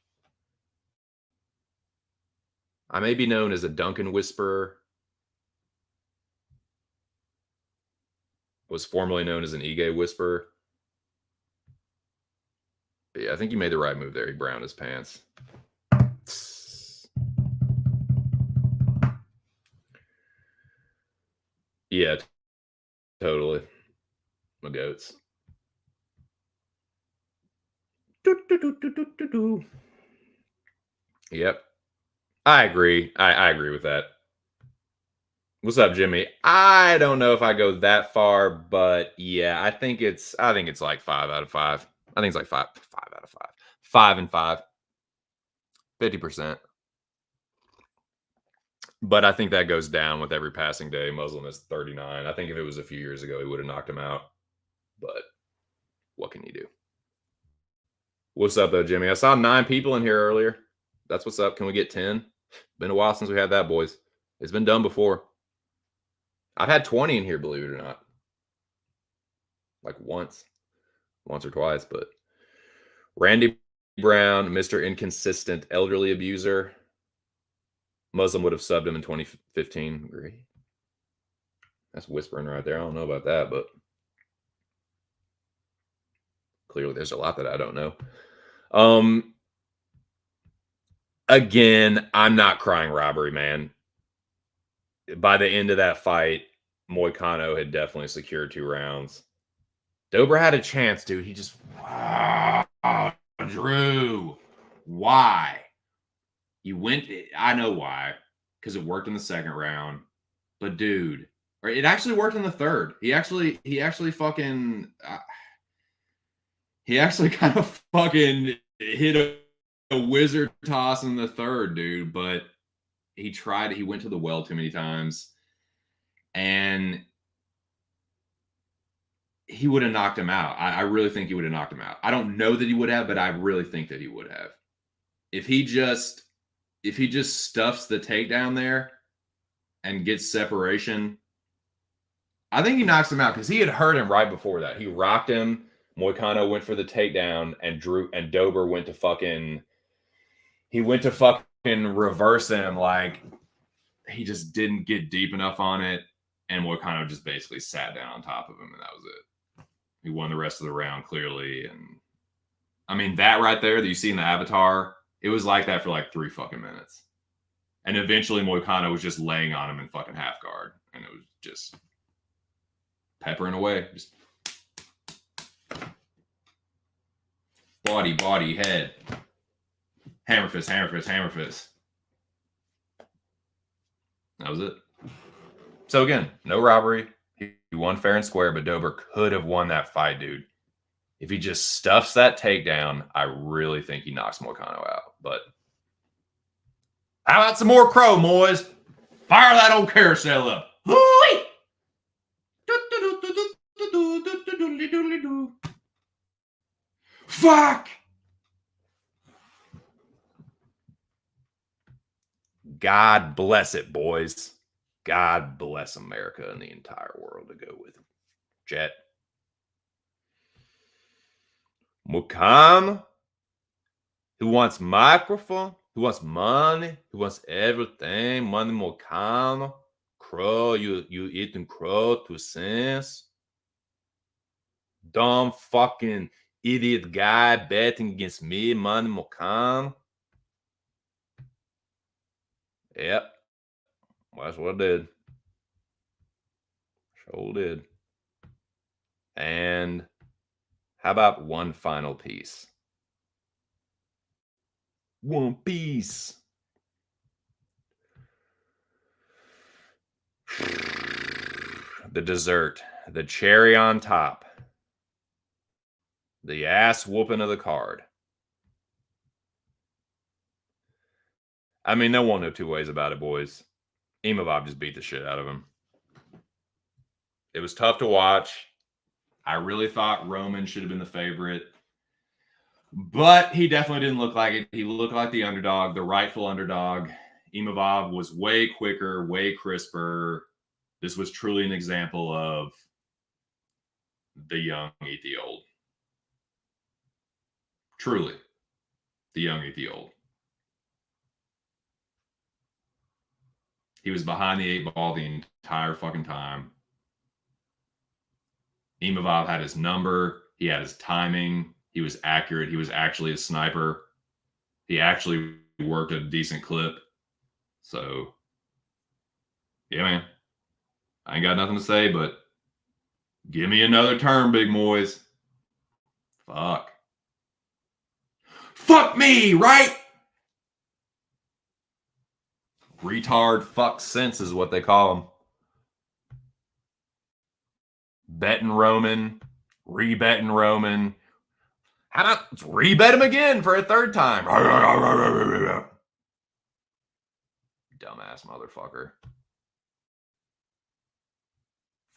I may be known as a Duncan whisperer. Was formerly known as an Ige whisperer. But yeah, I think you made the right move there. He browned his pants. Yeah, totally. My goats. Yep. I agree. I agree with that. What's up, Jimmy? I don't know if I go that far, but yeah, I think it's like 5 out of 5. I think it's like 5 out of 5. 5 and 5. 50%. But I think that goes down with every passing day. Muslim is 39. I think if it was a few years ago, he would have knocked him out. But what can you do? What's up, though, Jimmy? I saw 9 people in here earlier. That's what's up. Can we get 10? Been a while since we had that, boys. It's been done before. I've had 20 in here, believe it or not. Like once or twice. But Randy Brown, Mr. Inconsistent Elderly Abuser. Muslim would have subbed him in 2015. Agree. That's whispering right there. I don't know about that, but clearly there's a lot that I don't know. Again, I'm not crying robbery, man. By the end of that fight, Moicano had definitely secured 2 rounds. Dober had a chance, dude. He just... Drew. Why? You went... I know why. Because it worked in the second round. But, dude... It actually worked in the third. He actually fucking... he actually kind of fucking hit a wizard toss in the third, dude. But he tried... He went to the well too many times. And... he would have knocked him out. I really think he would have knocked him out. I don't know that he would have, but I really think that he would have. If he just stuffs the takedown there and gets separation, I think he knocks him out because he had hurt him right before that. He rocked him. Moicano went for the takedown, and Dober went to fucking he went to fucking reverse him. Like, he just didn't get deep enough on it. And Moicano just basically sat down on top of him, and that was it. He won the rest of the round clearly. And I mean, that right there that you see in the Avatar, it was like that for like 3 fucking minutes. And eventually Moicano was just laying on him in fucking half guard. And it was just peppering away. Just body, head. Hammer fist. That was it. So again, no robbery. He won fair and square, but Dober could have won that fight, dude. If he just stuffs that takedown, I really think he knocks Moicano out. But how about some more crow, boys? Fire that old carousel up. Fuck! God bless it, boys. God bless America and the entire world to go with it. Jet. Mukam, who wants microphone, who wants money, who wants everything, money, Mukam. Crow, you eating crow 2 cents. Dumb fucking idiot guy betting against me, money, Mukam. Yep. Well, that's what I did. Sure did. And how about one final piece? One piece. The dessert, the cherry on top, the ass whooping of the card. I mean, there won't no 2 ways about it, boys. Imavov just beat the shit out of him. It was tough to watch. I really thought Roman should have been the favorite, but he definitely didn't look like it. He looked like the underdog, the rightful underdog. Imavov was way quicker, way crisper. This was truly an example of the young eat the old. Truly, the young eat the old. He was behind the 8 ball the entire fucking time. Imavov had his number. He had his timing. He was accurate. He was actually a sniper. He actually worked at a decent clip. So, yeah, man. I ain't got nothing to say, but give me another turn, big boys. Fuck. Fuck me, right? Retard fuck sense is what they call them. Betting Roman, re-betting Roman. How about let's re-bet him again for a 3rd time? Dumbass motherfucker.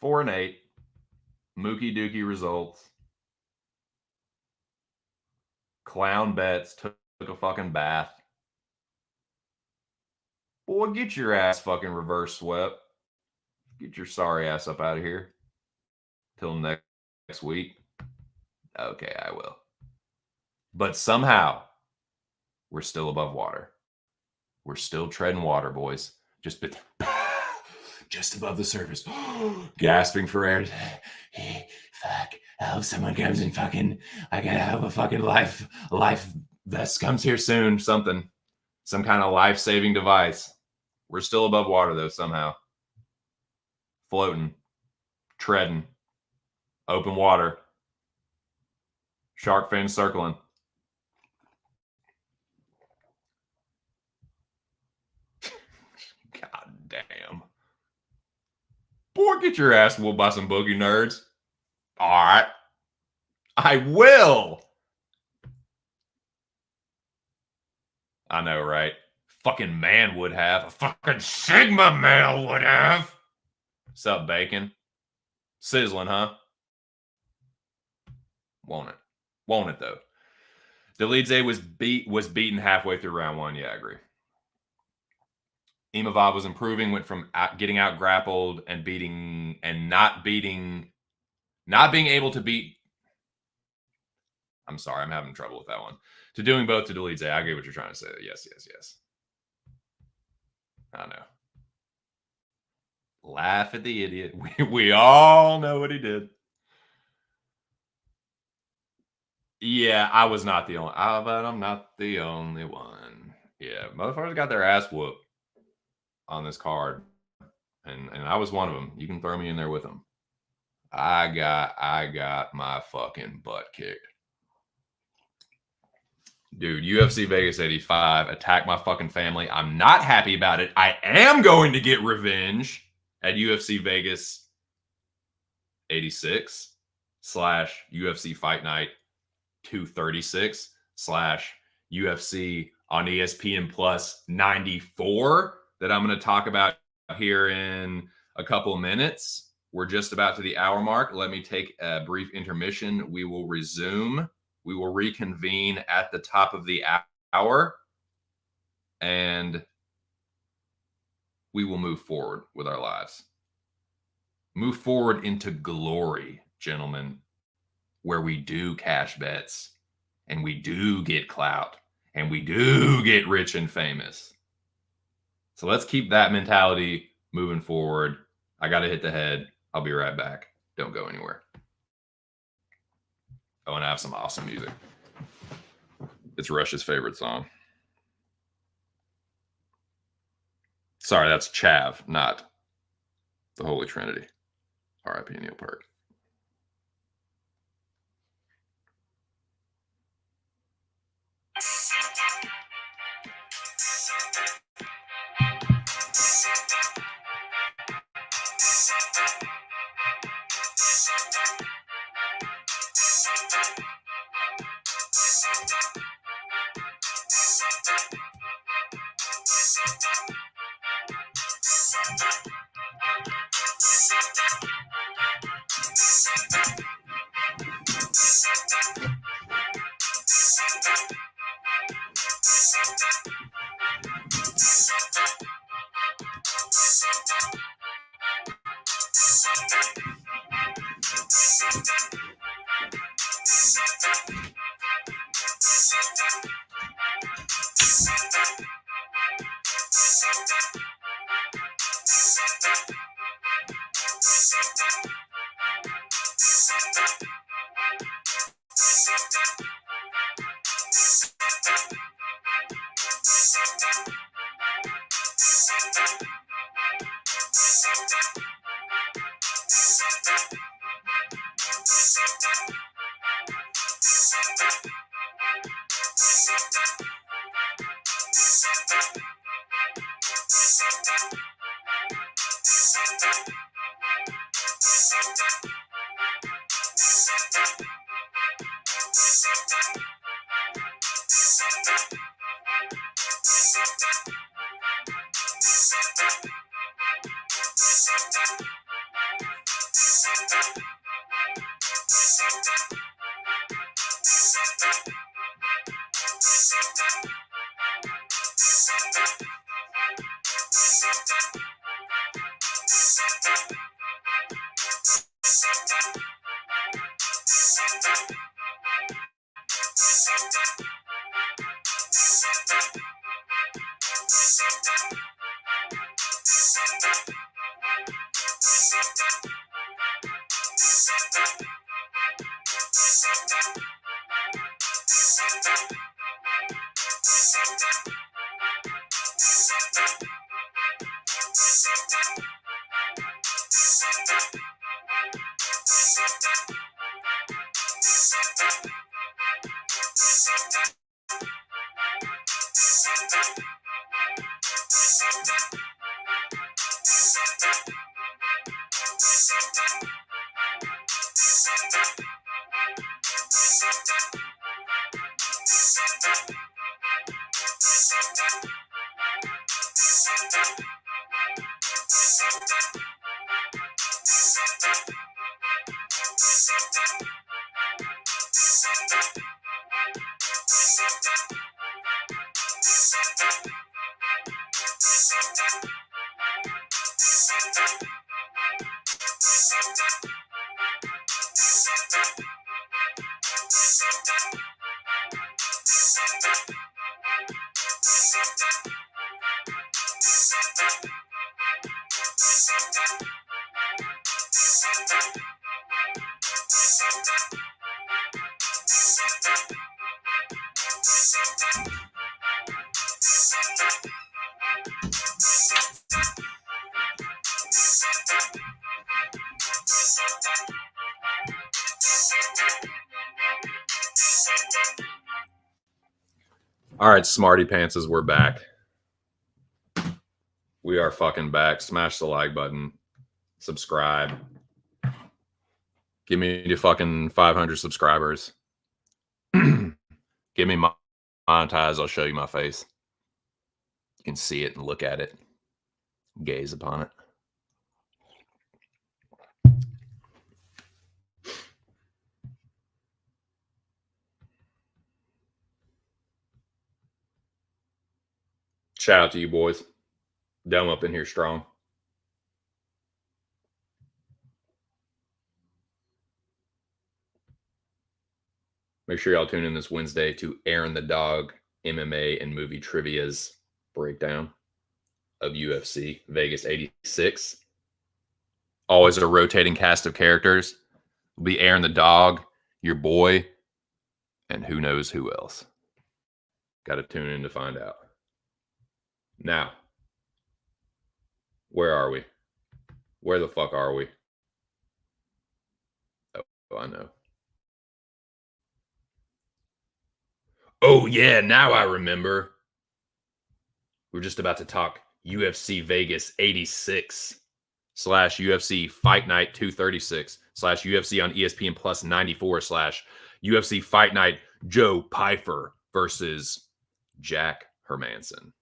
4-8. Mookie Dookie results. Clown bets. Took a fucking bath. Boy, get your ass fucking reverse swept. Get your sorry ass up out of here. Till next week. Okay, I will. But somehow, we're still above water. We're still treading water, boys. Just above the surface. Gasping for air. Fuck. I hope someone comes and fucking, I hope a fucking life vest comes here soon. Something. Some kind of life-saving device. We're still above water, though, somehow. Floating. Treading. Open water. Shark fins circling. God damn. Boy, get your ass whooped by some boogie nerds. All right. I will. I know, right? Fucking man would have. A fucking Sigma male would have. Sup, bacon? Sizzling, huh? Won't it? Won't it, though? Dolidze was beaten halfway through round 1. Yeah, I agree. Imavov was improving, went from getting out grappled and being able to beat. I'm sorry, I'm having trouble with that one. To doing both to delete Zay. I get what you're trying to say. Yes. I know. Laugh at the idiot. We all know what he did. Yeah, I was not the only. But I'm not the only one. Yeah, motherfuckers got their ass whooped on this card, and I was one of them. You can throw me in there with them. I got my fucking butt kicked. Dude, UFC Vegas 85 attacked my fucking family. I'm not happy about it. I am going to get revenge at UFC Vegas 86 / UFC Fight Night 236 / UFC on ESPN Plus 94 that I'm going to talk about here in a couple of minutes. We're just about to the hour mark. Let me take a brief intermission. We will resume. We will reconvene at the top of the hour, and we will move forward with our lives. Move forward into glory, gentlemen, where we do cash bets and we do get clout and we do get rich and famous. So let's keep that mentality moving forward. I got to hit the head. I'll be right back. Don't go anywhere. Oh, and I have some awesome music. It's Rush's favorite song. Sorry, that's Chav, not the Holy Trinity. R.I.P. Neil Peart. All right, Smarty Pantses, we're back. We are fucking back. Smash the like button. Subscribe. Give me the fucking 500 subscribers. Give me monetize. I'll show you my face. You can see it and look at it. Gaze upon it. Shout out to you boys. Dumb up in here strong. Make sure y'all tune in this Wednesday to Aaron the Dog MMA and movie trivia's breakdown of UFC Vegas 86. Always a rotating cast of characters. It'll be Aaron the Dog, your boy, and who knows who else. Got to tune in to find out. Now, where are we? Where the fuck are we? Oh, I know. Oh, yeah, now I remember. We're just about to talk UFC Vegas 86 / UFC Fight Night 236 / UFC on ESPN Plus 94 / UFC Fight Night Joe Pyfer versus Jack Hermanson.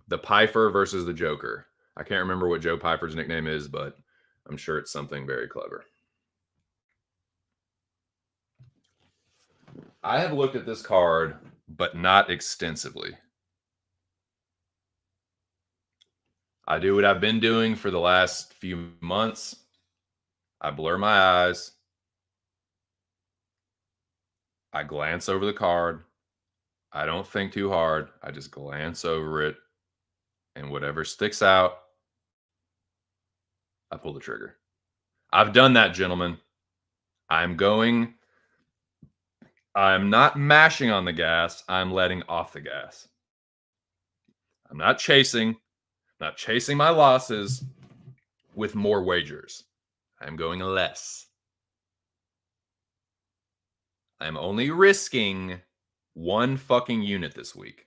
The Pyfer versus the Joker. I can't remember what Joe Pyfer's nickname is, but I'm sure it's something very clever. I have looked at this card, but not extensively. I do what I've been doing for the last few months. I blur my eyes. I glance over the card. I don't think too hard. I just glance over it. And whatever sticks out, I pull the trigger. I've done that, gentlemen. I'm not mashing on the gas. I'm letting off the gas. I'm not chasing my losses with more wagers. I'm going less. I'm only risking one fucking unit this week.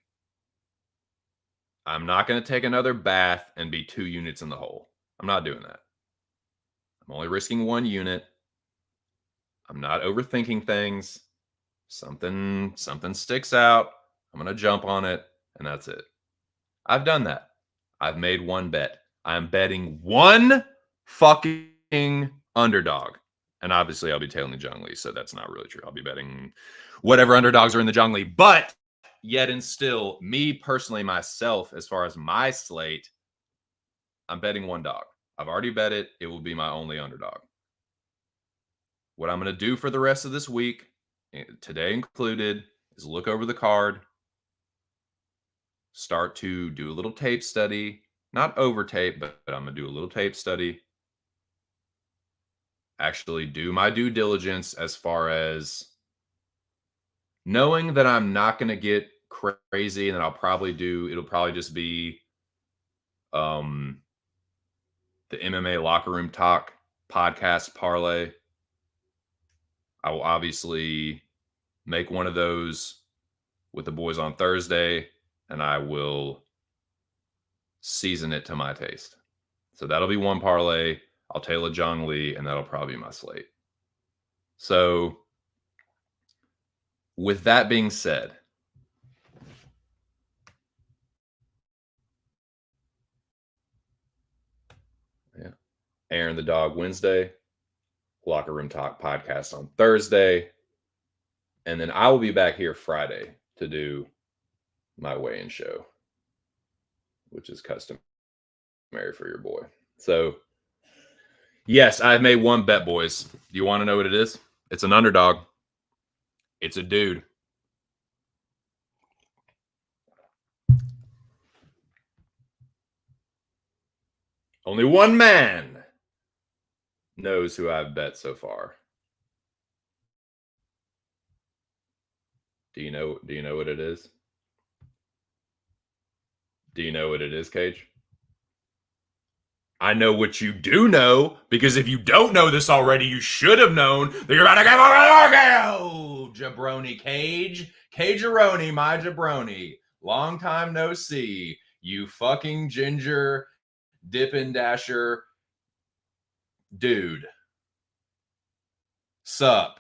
I'm not going to take another bath and be 2 units in the hole. I'm not doing that. I'm only risking 1 unit. I'm not overthinking things. Something sticks out. I'm going to jump on it, and that's it. I've done that. I've made 1 bet. I'm betting 1 fucking underdog. And obviously, I'll be tailing the Jung Lee, so that's not really true. I'll be betting whatever underdogs are in the Jung Lee. But yet and still, me personally, myself, as far as my slate, I'm betting 1 dog. I've already bet it. It will be my only underdog. What I'm going to do for the rest of this week, today included, is look over the card, start to do a little tape study, not over tape, but I'm going to do a little tape study, actually do my due diligence as far as knowing that I'm not going to get crazy and that it'll probably just be the MMA Locker Room Talk podcast parlay. I will obviously make one of those with the boys on Thursday, and I will season it to my taste. So that'll be 1 parlay. I'll tail a Jung Lee, and that'll probably be my slate. So with that being said, Aaron the Dog Wednesday, Locker Room Talk podcast on Thursday, and then I will be back here Friday to do my weigh-in show, which is customary for your boy. So, yes, I've made 1 bet, boys. Do you want to know what it is? It's an underdog. It's a dude. Only 1 man knows who I've bet so far. Do you know what it is? Do you know what it is, Cage? I know what you do know, because if you don't know this already, you should have known that you're about to get RKO! Jabroni Cage. Cageroni, my jabroni. Long time no see. You fucking ginger Dippin' Dasher dude. Sup?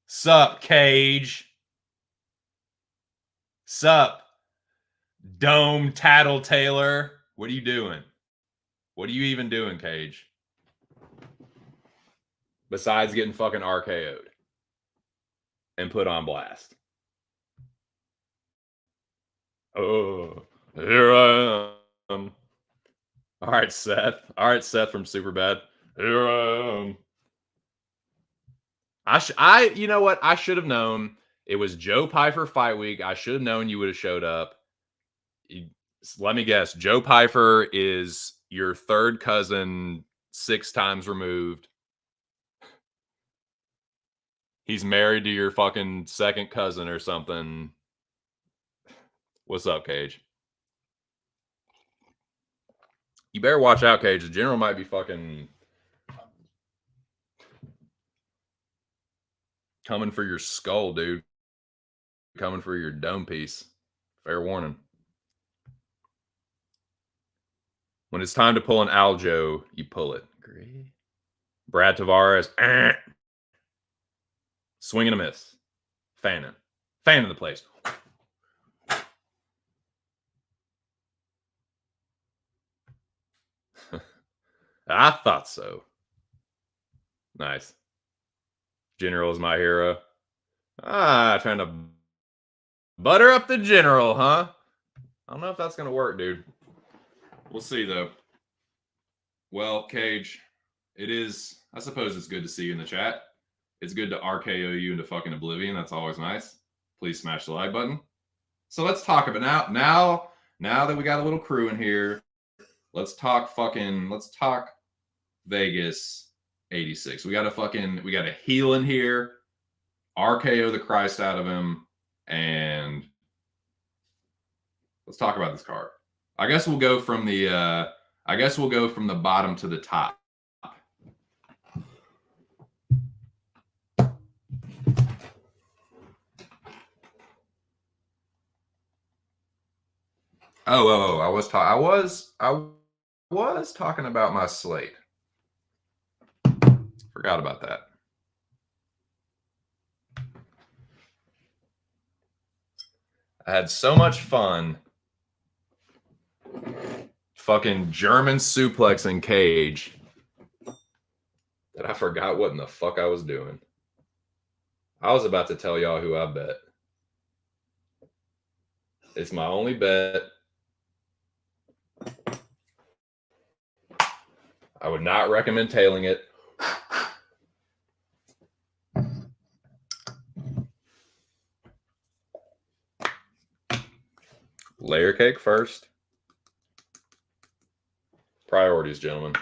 Sup, Cage? Sup, Dome Tattletailer? What are you doing? What are you even doing, Cage? Besides getting fucking RKO'd and put on blast. Oh, here I am. All right, Seth. All right, Seth from Superbad. Here I am. You know what? I should have known. It was Joe Pyfer fight week. I should have known you would have showed up. Let me guess. Joe Pyfer is your third cousin 6 times removed. He's married to your fucking second cousin or something. What's up, Cage? You better watch out, Cage. The general might be fucking coming for your skull, dude. Coming for your dome piece. Fair warning. When it's time to pull an Aljo, you pull it. Great. Brad Tavares. Swing and a miss. Fanning. Fanning the place. I thought so. Nice. General is my hero. Trying to butter up the general, huh? I don't know if that's going to work, dude. We'll see, though. Well, Cage, it is, I suppose it's good to see you in the chat. It's good to RKO you into fucking oblivion. That's always nice. Please smash the like button. So let's talk about now that we got a little crew in here, let's talk Vegas 86. We got a heel in here, RKO the Christ out of him, and let's talk about this card. I guess we'll go from the bottom to the top. Oh, I was talking about my slate. Forgot about that. I had so much fun fucking German suplexing Cage that I forgot what in the fuck I was doing. I was about to tell y'all who I bet. It's my only bet. I would not recommend tailing it. Layer cake first. Priorities, gentlemen.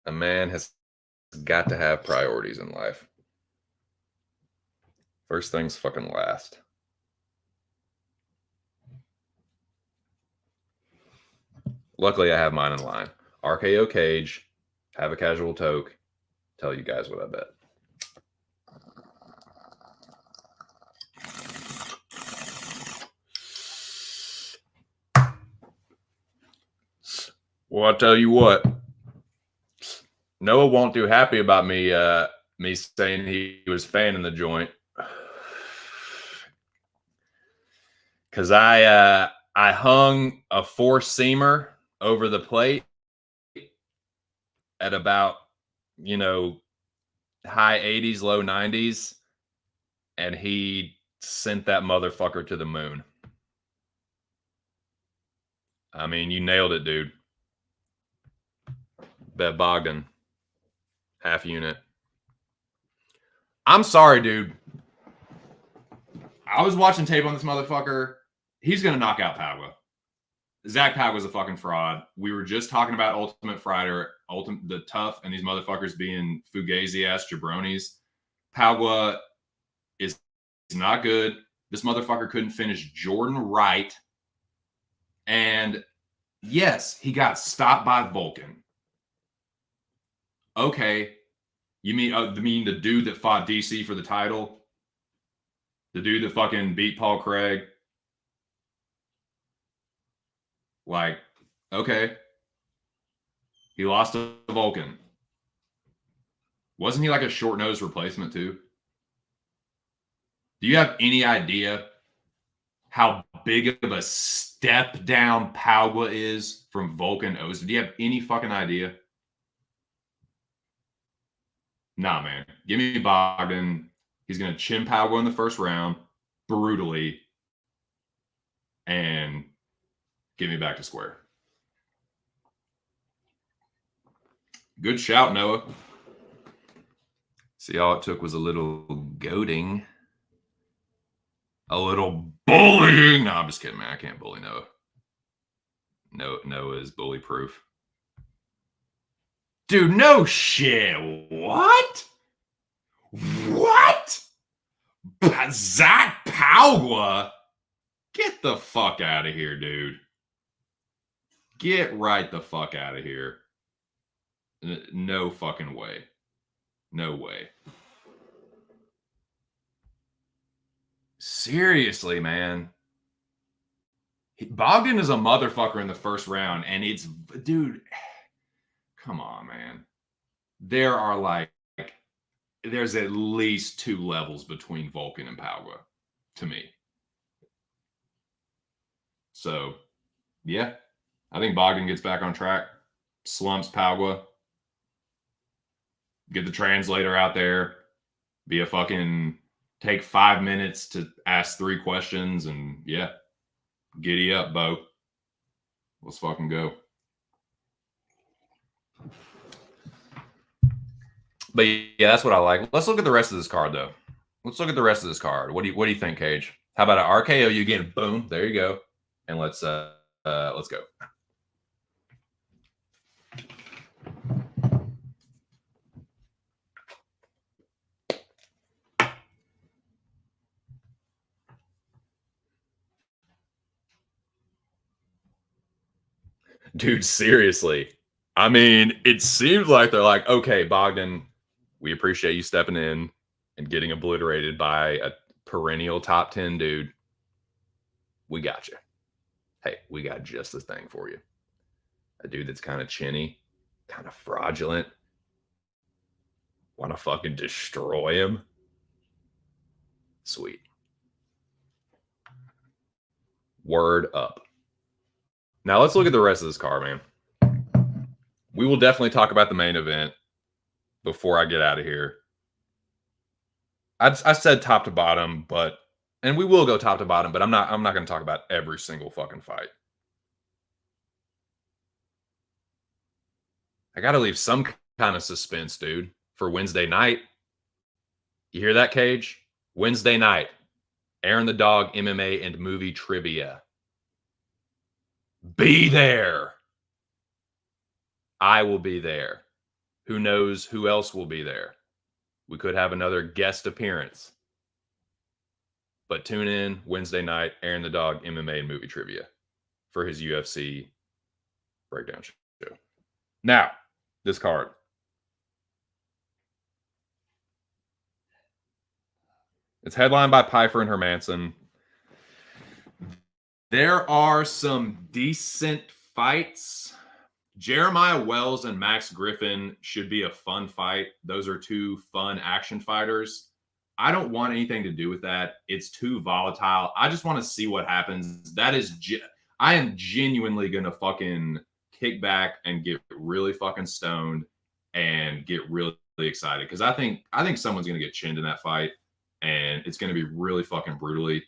A man has got to have priorities in life. First things fucking last. Luckily, I have mine in line. RKO Cage, have a casual toke. Tell you guys what I bet. Well, I'll tell you what. Noah won't too happy about me saying he was fanning the joint. Because I hung a 4-seamer over the plate at about, high 80s, low 90s. And he sent that motherfucker to the moon. I mean, you nailed it, dude. Bet Bogdan. Half unit. I'm sorry, dude. I was watching tape on this motherfucker. He's going to knock out Padua. Zach Padwa's a fucking fraud. We were just talking about Ultimate Fighter, the tough, and these motherfuckers being fugazi-ass jabronis. Padua is not good. This motherfucker couldn't finish Jordan Wright And yes, he got stopped by Vulcan. Okay. You mean the dude that fought DC for the title? The dude that fucking beat Paul Craig? Like, okay. He lost to Vulcan. Wasn't he like a short-nosed replacement too? Do you have any idea how big of a step down Pauga is from Vulcan Oza? Do you have any fucking idea? Nah, man. Give me Bogdan. He's going to chin Pauga in the first round brutally and get me back to square. Good shout, Noah. See, all it took was a little goading. A little bullying. No, I'm just kidding, man. I can't bully Noah. Noah is bully proof. Dude, no shit. What? What? Zach Pauga? Get the fuck out of here, dude. Get right the fuck out of here. No fucking way. No way. Seriously, man. Bogdan is a motherfucker in the first round, and it's, dude, come on, man. There are like, there's at least 2 levels between Vulcan and Pauga to me. So, yeah, I think Bogdan gets back on track, slumps Pauga, get the translator out there, be a fucking, take 5 minutes to ask 3 questions, and yeah, giddy up, Bo. Let's fucking go. But yeah, that's what I like. Let's look at the rest of this card, though. Let's look at the rest of this card. What do you think, Cage? How about an RKO? You get boom. There you go. And let's go. Dude, seriously. I mean, it seems like they're like, okay, Bogdan, we appreciate you stepping in and getting obliterated by a perennial top 10 dude. We got you. Hey, we got just the thing for you. A dude that's kind of chinny, kind of fraudulent. Want to fucking destroy him? Sweet. Word up. Now let's look at the rest of this card, man. We will definitely talk about the main event before I get out of here. I said top to bottom, and we will go top to bottom, but I'm not going to talk about every single fucking fight. I got to leave some kind of suspense, dude, for Wednesday night. You hear that, Cage? Wednesday night, Aaron the Dog MMA and movie trivia. Be there. I will be there. Who knows who else will be there? We could have another guest appearance. But tune in Wednesday night, Aaron the Dog MMA and movie trivia for his UFC breakdown show. Now, this card. It's headlined by Pyfer and Hermansson. There are some decent fights. Jeremiah Wells and Max Griffin should be a fun fight. Those are 2 fun action fighters. I don't want anything to do with that. It's too volatile. I just want to see what happens. I am genuinely going to fucking kick back and get really fucking stoned and get really excited because I think someone's going to get chinned in that fight and it's going to be really fucking brutally.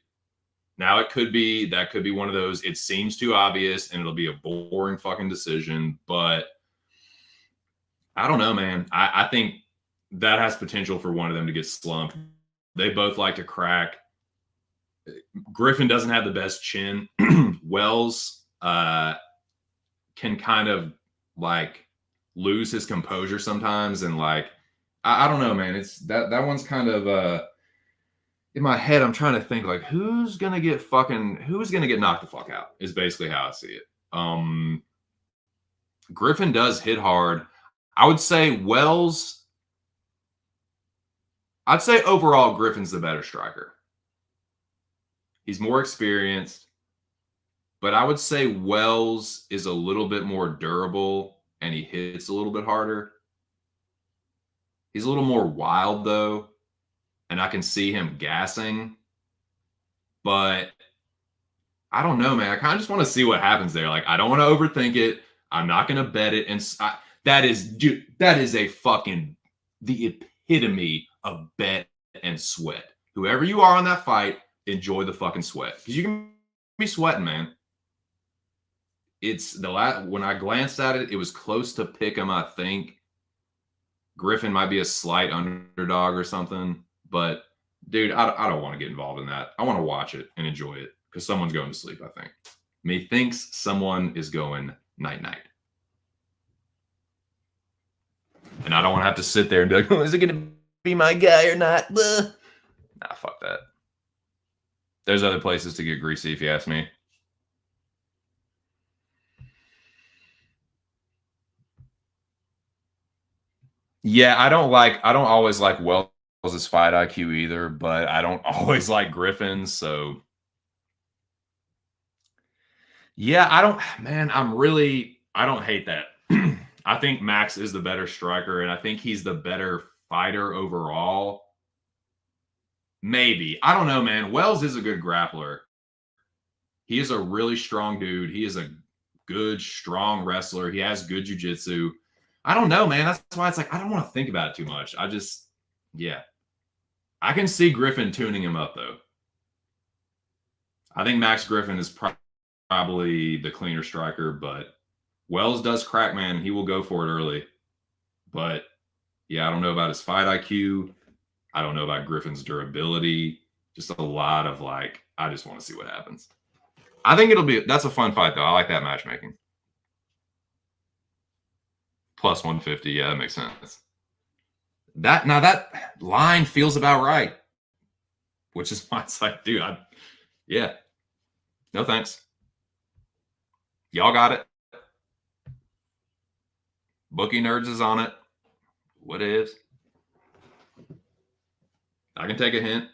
Now that could be one of those, it seems too obvious and it'll be a boring fucking decision, but I don't know, man. I think that has potential for one of them to get slumped. They both like to crack. Griffin doesn't have the best chin. Wells can kind of like lose his composure sometimes. And like, I don't know, man. It's that one's kind of in my head, I'm trying to think like who's gonna get knocked the fuck out is basically how I see it. Griffin does hit hard. I would say Wells. I'd say overall Griffin's the better striker. He's more experienced, but I would say Wells is a little bit more durable and he hits a little bit harder. He's a little more wild though, and I can see him gassing. But I don't know, man. I kind of just want to see what happens there. Like, I don't want to overthink it. I'm not going to bet it. And that is a fucking the epitome of bet and sweat. Whoever you are on that fight, enjoy the fucking sweat because you can be sweating, man. It's the last when I glanced at it, it was close to pick 'em. I think Griffin might be a slight underdog or something, but dude, I don't want to get involved in that. I want to watch it and enjoy it because someone's going to sleep. I think. Methinks someone is going night night. And I don't want to have to sit there and be like, oh, is it going to be my guy or not? Nah, fuck that. There's other places to get greasy if you ask me. Yeah, I don't always like Wells' fight IQ either, but I don't always like Griffin's. So yeah, I don't hate that. I think Max is the better striker, and I think he's the better fighter overall. Maybe. I don't know, man. Wells is a good grappler. He is a really strong dude. He is a good, strong wrestler. He has good jujitsu. I don't know, man. That's why it's like I don't want to think about it too much. Yeah. I can see Griffin tuning him up, though. I think Max Griffin is probably the cleaner striker, but Wells does crack, man. He will go for it early. But yeah, I don't know about his fight IQ. I don't know about Griffin's durability. Just a lot of like, I just want to see what happens. I think that's a fun fight, though. I like that matchmaking. Plus 150. Yeah, that makes sense. That line feels about right. Which is why it's like, dude, yeah. No thanks. Y'all got it. Bookie Nerds is on it. What is? I can take a hint.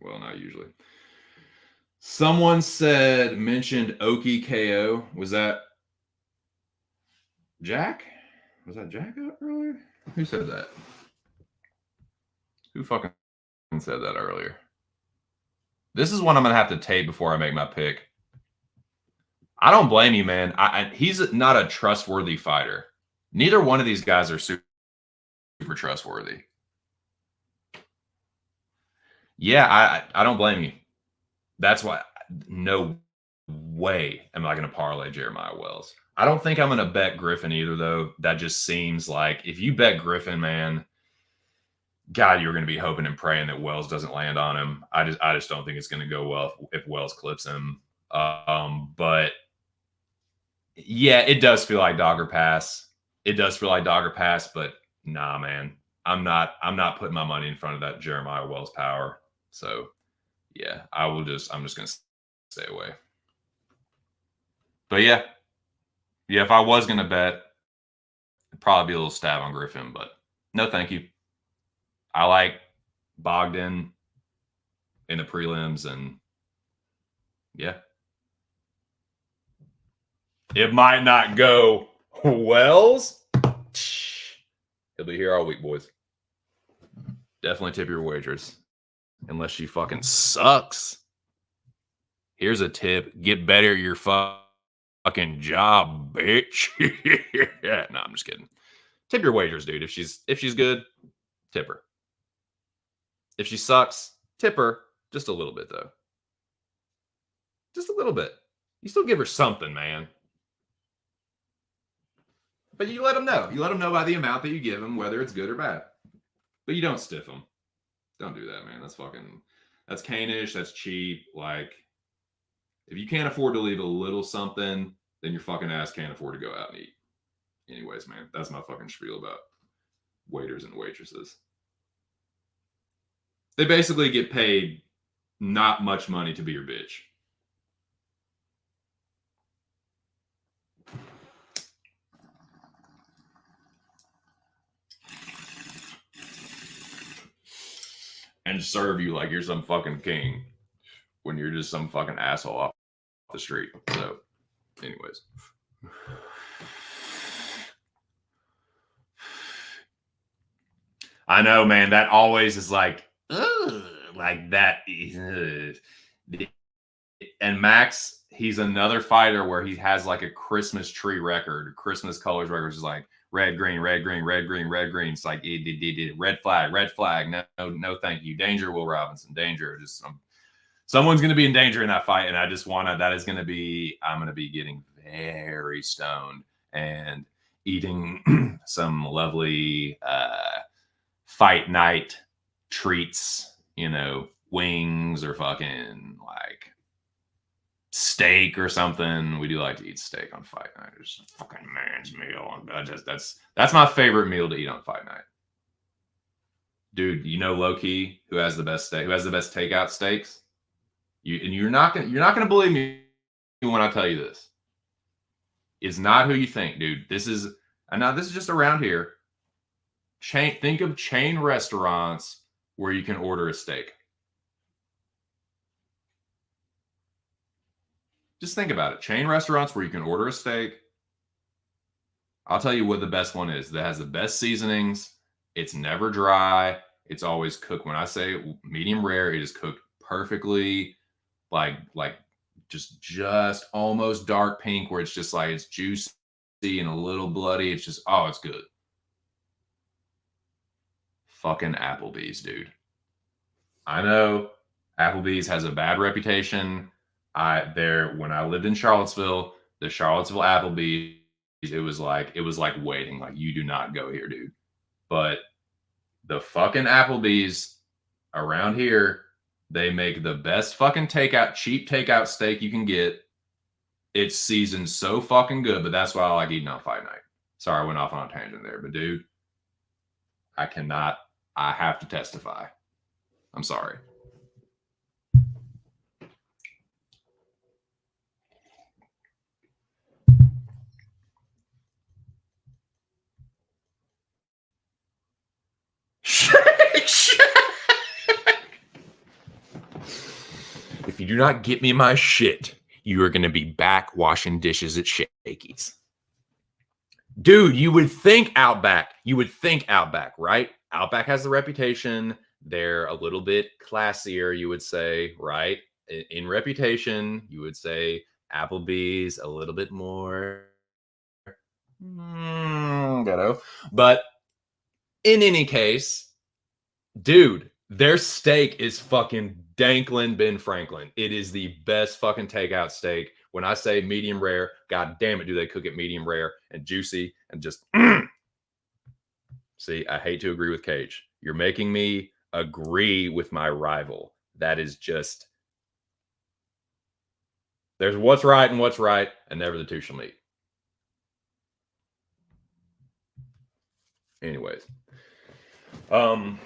Well, not usually. Someone mentioned Oki KO. Was that Jack? Was that Jack up earlier? Who said that? Who fucking said that earlier? This is one I'm gonna have to tape before I make my pick. I don't blame you, man. He's not a trustworthy fighter. Neither one of these guys are super trustworthy. Yeah, I don't blame you. That's why no way am I going to parlay Jeremiah Wells. I don't think I'm going to bet Griffin either, though. That just seems like if you bet Griffin, man, God, you're going to be hoping and praying that Wells doesn't land on him. I just don't think it's going to go well if Wells clips him. But yeah, it does feel like Dogger Pass. But nah, man, I'm not putting my money in front of that Jeremiah Wells power. So yeah, I'm just going to stay away. But yeah, if I was going to bet, it'd probably be a little stab on Griffin, but no, thank you. I like Bogdan in the prelims, and yeah, it might not go Wells. He'll be here all week, boys. Definitely tip your wagers, unless she fucking sucks. Here's a tip: get better at your fucking job, bitch. Yeah, no, I'm just kidding. Tip your wagers, dude. If she's good, tip her. If she sucks, tip her just a little bit, though. Just a little bit. You still give her something, man. But you let them know. You let them know by the amount that you give them, whether it's good or bad. But you don't stiff them. Don't do that, man. That's Cainish. That's cheap. Like, if you can't afford to leave a little something, then your fucking ass can't afford to go out and eat. Anyways, man, that's my fucking spiel about waiters and waitresses. They basically get paid not much money to be your bitch. And serve you like you're some fucking king when you're just some fucking asshole off the street. So, anyways. I know, man. That always is like, ugh, like that. And Max, he's another fighter where he has like a Christmas tree record, Christmas colors record, which is like red, green, red, green, red, green, red, green. It's like red flag. No, thank you. Danger, Will Robinson. Danger. Just someone's going to be in danger in that fight, and I just want to. That is going to be. I'm going to be getting very stoned and eating some lovely fight night treats. You know, wings or fucking like steak or something. We do like to eat steak on fight night. It's a fucking man's meal. That's my favorite meal to eat on fight night. Dude, you know low key who has the best steak, who has the best takeout steaks? You're not gonna believe me when I tell you this. It's not who you think, dude. This is just around here. Think of chain restaurants where you can order a steak. Just think about it. Chain restaurants where you can order a steak. I'll tell you what the best one is. That has the best seasonings. It's never dry. It's always cooked. When I say medium rare, it is cooked perfectly, like just almost dark pink, where it's just like it's juicy and a little bloody. It's just it's good. Fucking Applebee's, dude. I know Applebee's has a bad reputation. When I lived in Charlottesville, the Charlottesville Applebee's, it was like waiting. Like, you do not go here, dude. But the fucking Applebee's around here, they make the best fucking cheap takeout steak you can get. It's seasoned so fucking good, but that's why I like eating on fight night. Sorry, I went off on a tangent there, but dude, I have to testify. I'm sorry. If you do not get me my shit, you are going to be back washing dishes at Shakey's. Dude, you would think Outback, right? Outback has the reputation. They're a little bit classier, you would say, right? In reputation, you would say Applebee's a little bit more ghetto. But in any case, dude, their steak is fucking Danklin Ben Franklin. It is the best fucking takeout steak. When I say medium rare, god damn it, do they cook it medium rare and juicy and just See, I hate to agree with Cage. You're making me agree with my rival. That is just, there's what's right, and never the two shall meet. Anyways. And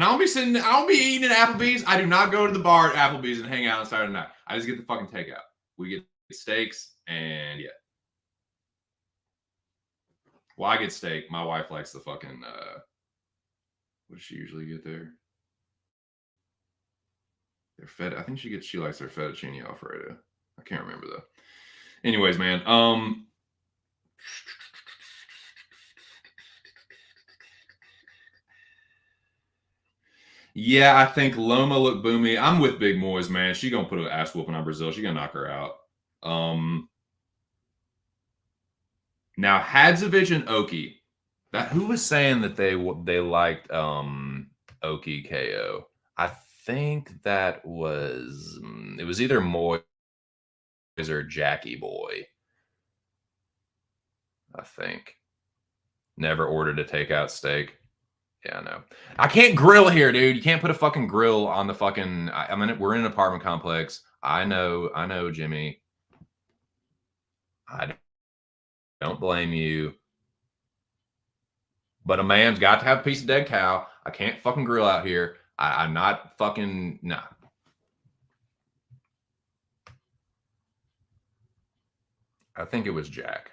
I'll be eating at Applebee's. I do not go to the bar at Applebee's and hang out on Saturday night. I just get the fucking takeout. We get steaks and yeah. Well, I get steak. My wife likes the fucking, what does she usually get there? I think she likes their fettuccine Alfredo. I can't remember though. Anyways, man. Yeah, I think Loma look boomy. I'm with Big Moise, man. She gonna put an ass whooping on Brazil. She gonna knock her out. Now Hadzovic and Oki. Who was saying that they liked Oki KO? I think it was either Moise or Jackie Boy. I think. Never ordered a takeout steak. Yeah, no. I can't grill here, dude. You can't put a fucking grill on the fucking. We're in an apartment complex. I know, Jimmy. I Don't blame you. But a man's got to have a piece of dead cow. I can't fucking grill out here. I'm not fucking, nah. I think it was Jack.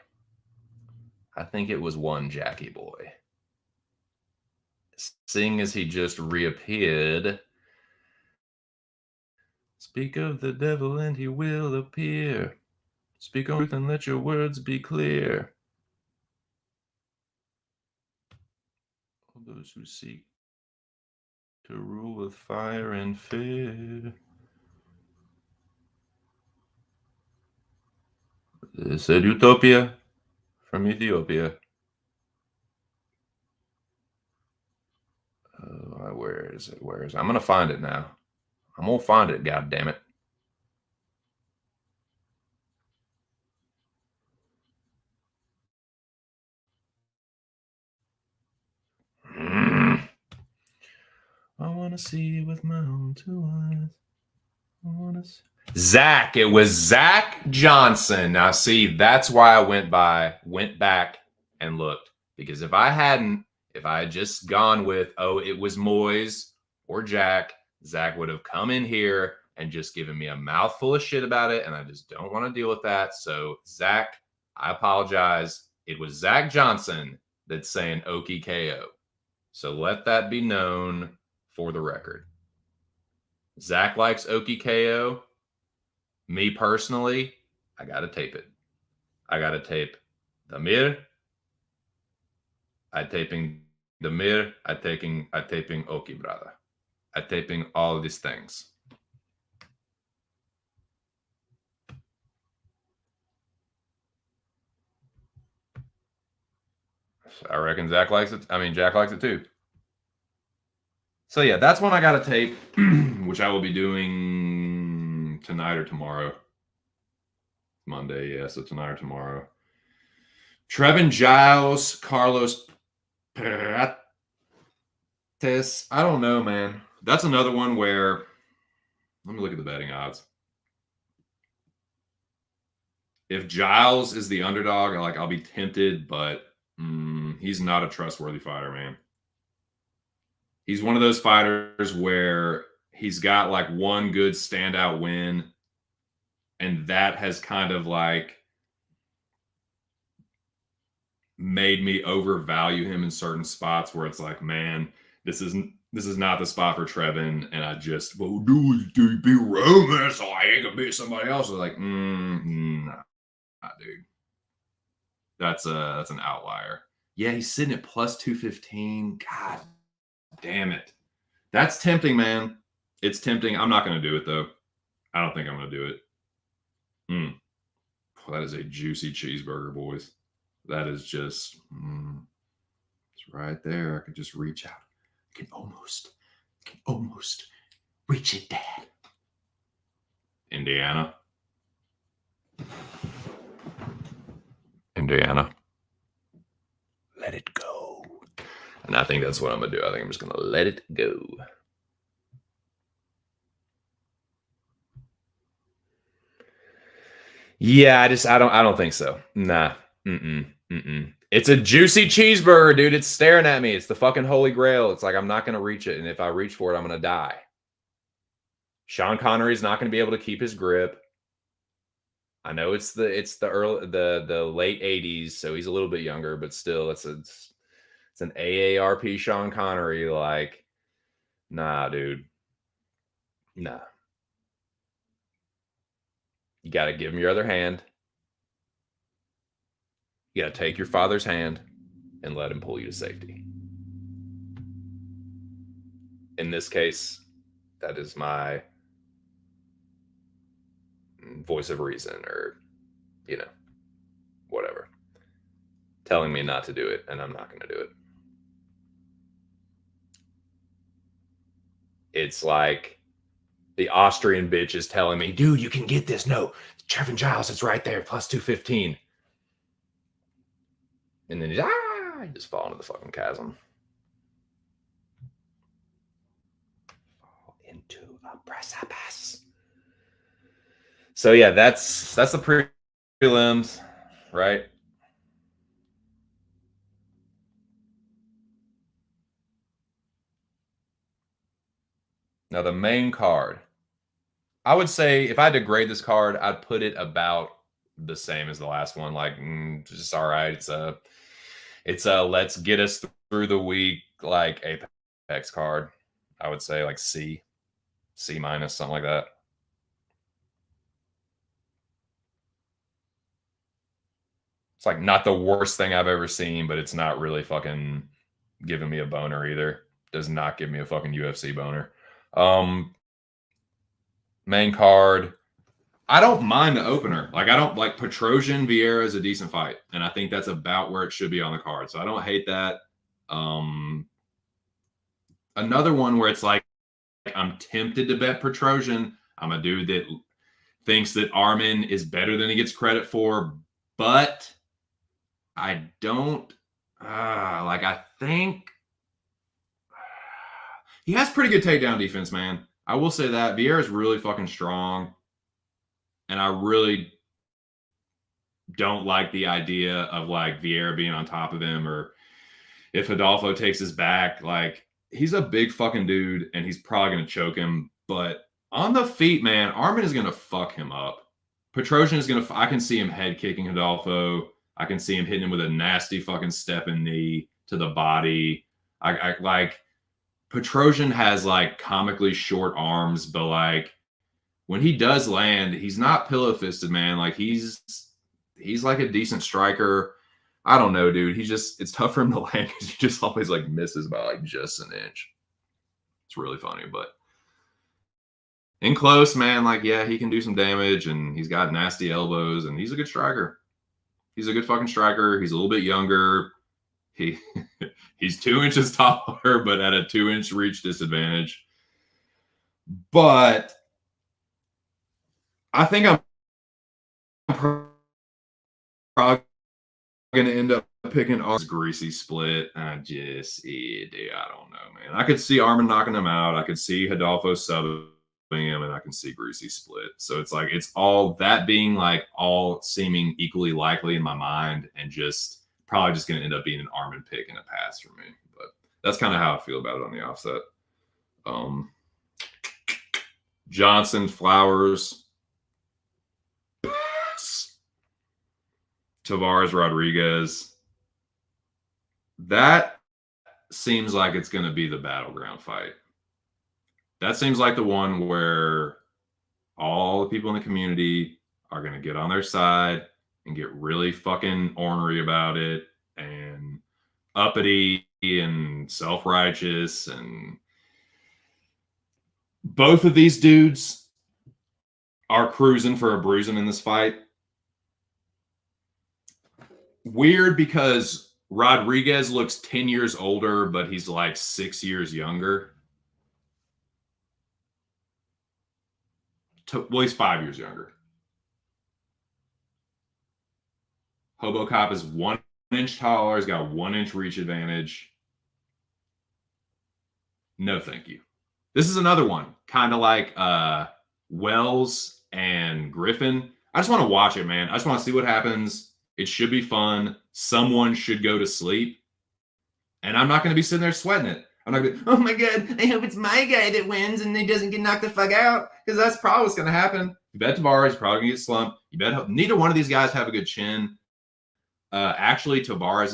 I think it was one Jackie boy. Seeing as he just reappeared, speak of the devil and he will appear. Speak on truth and let your words be clear. All those who seek to rule with fire and fear. They said utopia from Ethiopia. Where is it? Where is it? I'm going to find it now. I'm going to find it, God damn it. I want to see with my own two eyes. I want to see. Zach. It was Zach Johnson. Now, see, that's why I went back and looked. Because if I had just gone with, oh, it was Moyes or Jack, Zach would have come in here and just given me a mouthful of shit about it. And I just don't want to deal with that. So, Zach, I apologize. It was Zach Johnson that's saying Okie KO. So let that be known for the record. Zach likes Okie KO. Me personally, I got to tape it. I got to tape the Mir. I taping the Mir. I taping Okie, brother. I taping all these things. I reckon Zach likes it. I mean, Jack likes it too. So yeah, that's one I got to tape, which I will be doing tonight or tomorrow. Monday, yeah, so tonight or tomorrow. Trevin Giles, Carlos Prates. I don't know, man. That's another one where, let me look at the betting odds. If Giles is the underdog, I'll be tempted, but he's not a trustworthy fighter, man. He's one of those fighters where he's got like one good standout win, and that has kind of like made me overvalue him in certain spots where it's like, man, this is not the spot for Trevin, and I just, well, do you beat Roman so I ain't gonna beat somebody else? I was like, nah, dude, that's an outlier. Yeah, he's sitting at plus 215. God damn it, that's tempting, man. It's tempting. I'm not gonna do it though. I don't think I'm gonna do it. Well, that is a juicy cheeseburger, boys. That is just, it's right there. I could just reach out. I can almost reach it, Dad. Indiana. Let it go. And I think that's what I'm going to do. I think I'm just going to let it go. Yeah, I don't think so. Nah. It's a juicy cheeseburger, dude. It's staring at me. It's the fucking holy grail. It's like I'm not going to reach it, and if I reach for it, I'm going to die. Sean Connery's not going to be able to keep his grip. I know it's the late 80s, so he's a little bit younger, but still, it's an AARP Sean Connery. Like, nah, dude. Nah. You got to give him your other hand. You got to take your father's hand and let him pull you to safety. In this case, that is my voice of reason, or, whatever, telling me not to do it, and I'm not going to do it. It's like the Austrian bitch is telling me, dude, you can get this. No, Trevin Giles, it's right there, plus 215. And then I just fall into the fucking chasm. Fall into a precipice. So yeah, that's the prelims, right? Now the main card. I would say if I had to grade this card, I'd put it about the same as the last one. Like, just all right. It's a let's get us through the week, like Apex card. I would say like C minus, something like that. It's like not the worst thing I've ever seen, but it's not really fucking giving me a boner either. Does not give me a fucking UFC boner. Main card. I don't mind the opener. Like, I don't like Petrosian Vieira is a decent fight, and I think that's about where it should be on the card. So I don't hate that. Another one where it's like I'm tempted to bet Petrosian. I'm a dude that thinks that Arman is better than he gets credit for, but I don't like. I think he has pretty good takedown defense, man. I will say that Vieira is really fucking strong. And I really don't like the idea of like Vieira being on top of him, or if Adolfo takes his back, like he's a big fucking dude and he's probably going to choke him. But on the feet, man, Arman is going to fuck him up. Petrosian is going to, I can see him head kicking Adolfo. I can see him hitting him with a nasty fucking step and knee to the body. I like Petrosian has like comically short arms, but like, when he does land, he's not pillow fisted, man. Like he's like a decent striker. I don't know, dude. It's tough for him to land because he just always like misses by like just an inch. It's really funny, but in close, man, like yeah, he can do some damage, and he's got nasty elbows, and he's a good striker. He's a good fucking striker. He's a little bit younger. He's 2 inches taller, but at a 2-inch reach disadvantage. But I think I'm probably going to end up picking Arman's greasy split. I don't know, man. I could see Arman knocking him out. I could see Adolfo subbing him, and I can see greasy split. So it's like it's all that being like all seeming equally likely in my mind, and just probably just going to end up being an Arman pick and a pass for me. But that's kind of how I feel about it on the offset. Johnson, Flowers, Tavares, Rodriguez. That seems like it's going to be the battleground fight. That seems like the one where all the people in the community are going to get on their side and get really fucking ornery about it and uppity and self-righteous. And both of these dudes are cruising for a bruising in this fight. Weird because Rodriguez looks 10 years older, but he's like 6 years younger. Well, he's 5 years younger. Hobocop is 1 inch taller. He's got a 1 inch reach advantage. No, thank you. This is another one, kind of like Wells and Griffin. I just want to watch it, man. I just want to see what happens. It should be fun. Someone should go to sleep. And I'm not going to be sitting there sweating it. I'm not going to be, oh my God, I hope it's my guy that wins and he doesn't get knocked the fuck out. Because that's probably what's going to happen. You bet Tavares, you're probably going to get slumped. You bet neither one of these guys have a good chin. Actually, Tavares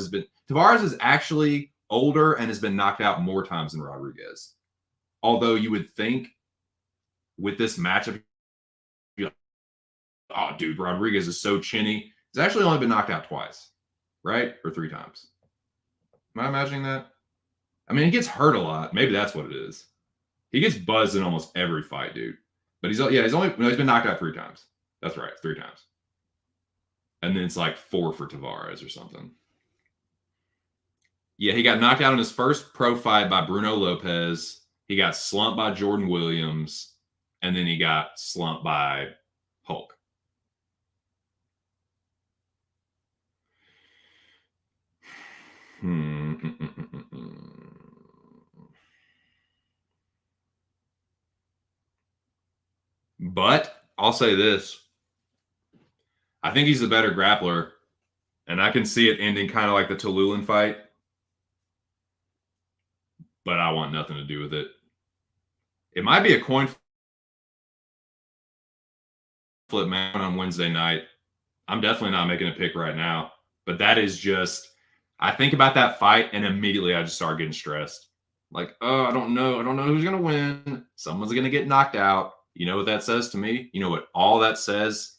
is actually older and has been knocked out more times than Rodriguez. Although you would think with this matchup, oh, dude, Rodriguez is so chinny. He's actually only been knocked out twice, right? Or 3 times. Am I imagining that? I mean, he gets hurt a lot. Maybe that's what it is. He gets buzzed in almost every fight, dude. But he's been knocked out 3 times. That's right, 3 times. And then it's like 4 for Tavares or something. Yeah, he got knocked out in his first pro fight by Bruno Lopez. He got slumped by Jordan Williams. And then he got slumped by Hulk. But I'll say this. I think he's the better grappler. And I can see it ending kind of like the Tululan fight. But I want nothing to do with it. It might be a coin flip man on Wednesday night. I'm definitely not making a pick right now, but that is just, I think about that fight and immediately I just start getting stressed. Like, oh, I don't know. I don't know who's going to win. Someone's going to get knocked out. You know what that says to me? You know what all that says?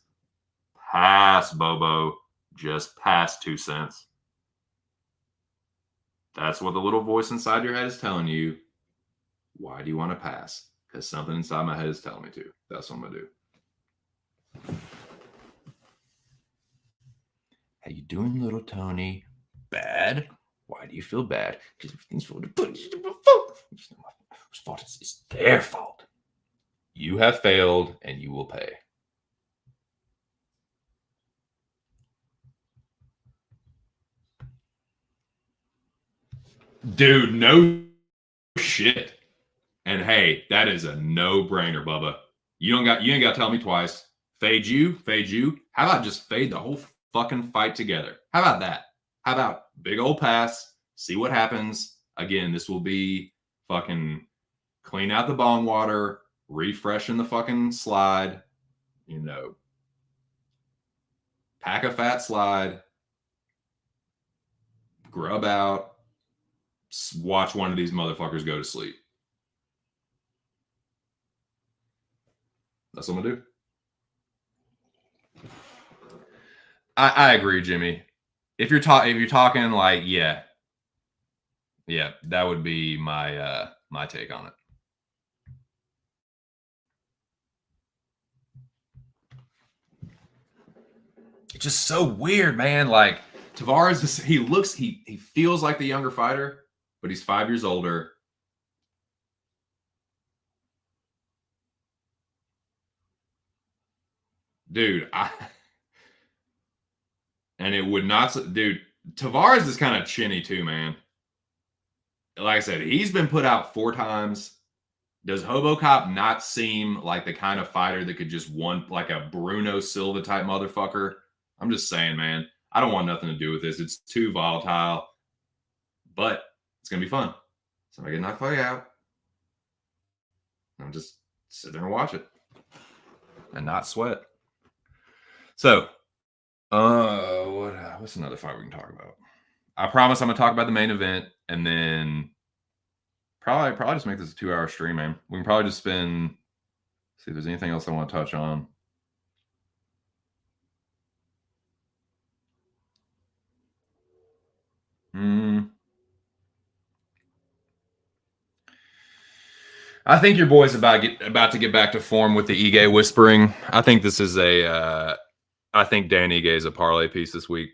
Pass, Bobo. Just pass 2 cents. That's what the little voice inside your head is telling you. Why do you want to pass? Because something inside my head is telling me to. That's what I'm going to do. How you doing, little Tony? Bad? Why do you feel bad? Because everything's full of fault. Whose fault is it's their fault. You have failed and you will pay. Dude, no shit. And hey, that is a no-brainer, Bubba. You ain't got to tell me twice. Fade you. How about just fade the whole fucking fight together? How about that? How about big old pass? See what happens. Again, this will be fucking clean out the bong water, refreshing the fucking slide, you know, pack a fat slide, grub out, watch one of these motherfuckers go to sleep. That's what I'm gonna do. I agree, Jimmy. If you're talking like, yeah, that would be my my take on it. It's just so weird, man. Like Tavares, he feels like the younger fighter, but he's 5 years older. Dude, and it would not, dude. Tavares is kind of chinny too, man. Like I said, he's been put out 4 times. Does Hobocop not seem like the kind of fighter that could just one like a Bruno Silva type motherfucker? I'm just saying, man. I don't want nothing to do with this. It's too volatile, but it's gonna be fun. Somebody get knocked the fuck out. I'm just sit there and watch it and not sweat. So, what's another fight we can talk about? I promise I'm gonna talk about the main event and then probably just make this a 2-hour stream, man. We can probably just spend. See if there's anything else I want to touch on. I think your boy's about to get back to form with the Ige whispering. I think this is a. I think Dan Ige is a parlay piece this week.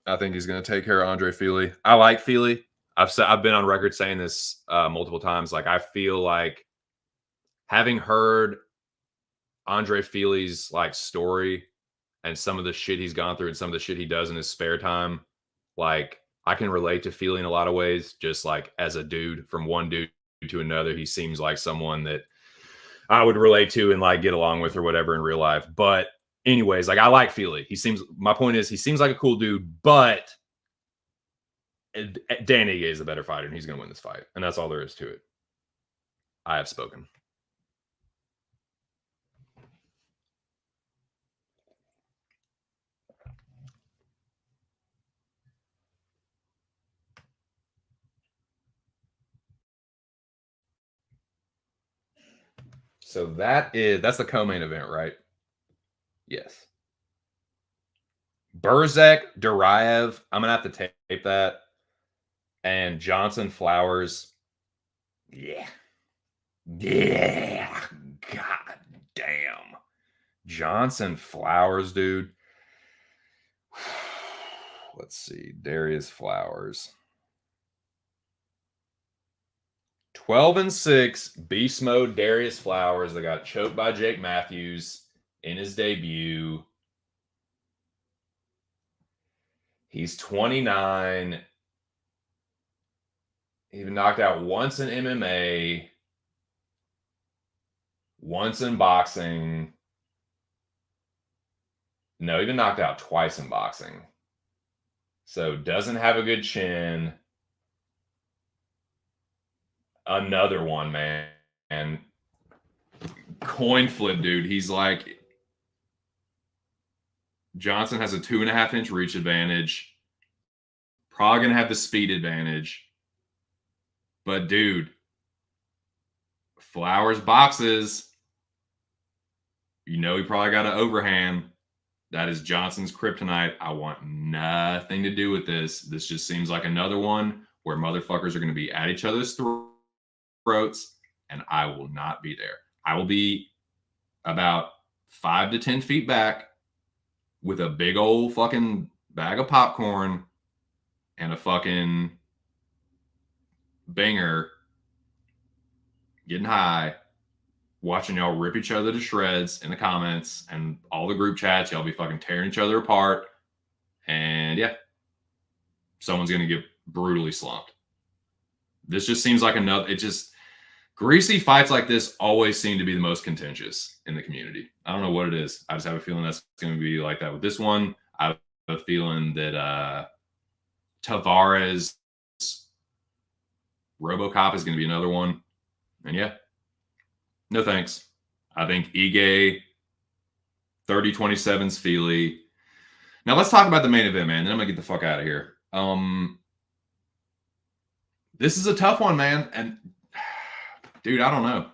I think he's going to take care of Andre Fili. I like Fili. I've been on record saying this multiple times. Like I feel like having heard Andre Fili's like story and some of the shit he's gone through and some of the shit he does in his spare time, like I can relate to Fili in a lot of ways. Just like as a dude, from one dude to another, he seems like someone that I would relate to and like get along with or whatever in real life. But anyways, like I like Fili. My point is he seems like a cool dude, but Dan Ige is a better fighter and he's going to win this fight. And that's all there is to it. I have spoken. So that's the co-main event, right? Yes. Burzek, Duraev. I'm gonna have to tape that. And Johnson Flowers. Yeah. God damn. Johnson Flowers, dude. Let's see. Darius Flowers. 12-6, beast mode Darius Flowers that got choked by Jake Matthews in his debut. He's 29. He's been knocked out once in MMA, once in boxing. No, he's been knocked out twice in boxing. So doesn't have a good chin. Another one, man. And coin flip, dude. He's like, Johnson has a 2.5-inch reach advantage. Probably going to have the speed advantage. But, dude, Flowers boxes. You know he probably got an overhand. That is Johnson's kryptonite. I want nothing to do with this. This just seems like another one where motherfuckers are going to be at each other's throats, and I will not be there. I will be about 5 to 10 feet back with a big old fucking bag of popcorn and a fucking banger, getting high, watching y'all rip each other to shreds in the comments and all the group chats. Y'all be fucking tearing each other apart. And yeah, someone's going to get brutally slumped. This just seems like another, greasy fights like this always seem to be the most contentious in the community. I don't know what it is. I just have a feeling that's going to be like that with this one. I have a feeling that Tavares RoboCop is going to be another one. And yeah, no thanks. I think Ige 30-27's Feely. Now let's talk about the main event, man. Then I'm going to get the fuck out of here. This is a tough one, man. And dude, I don't know.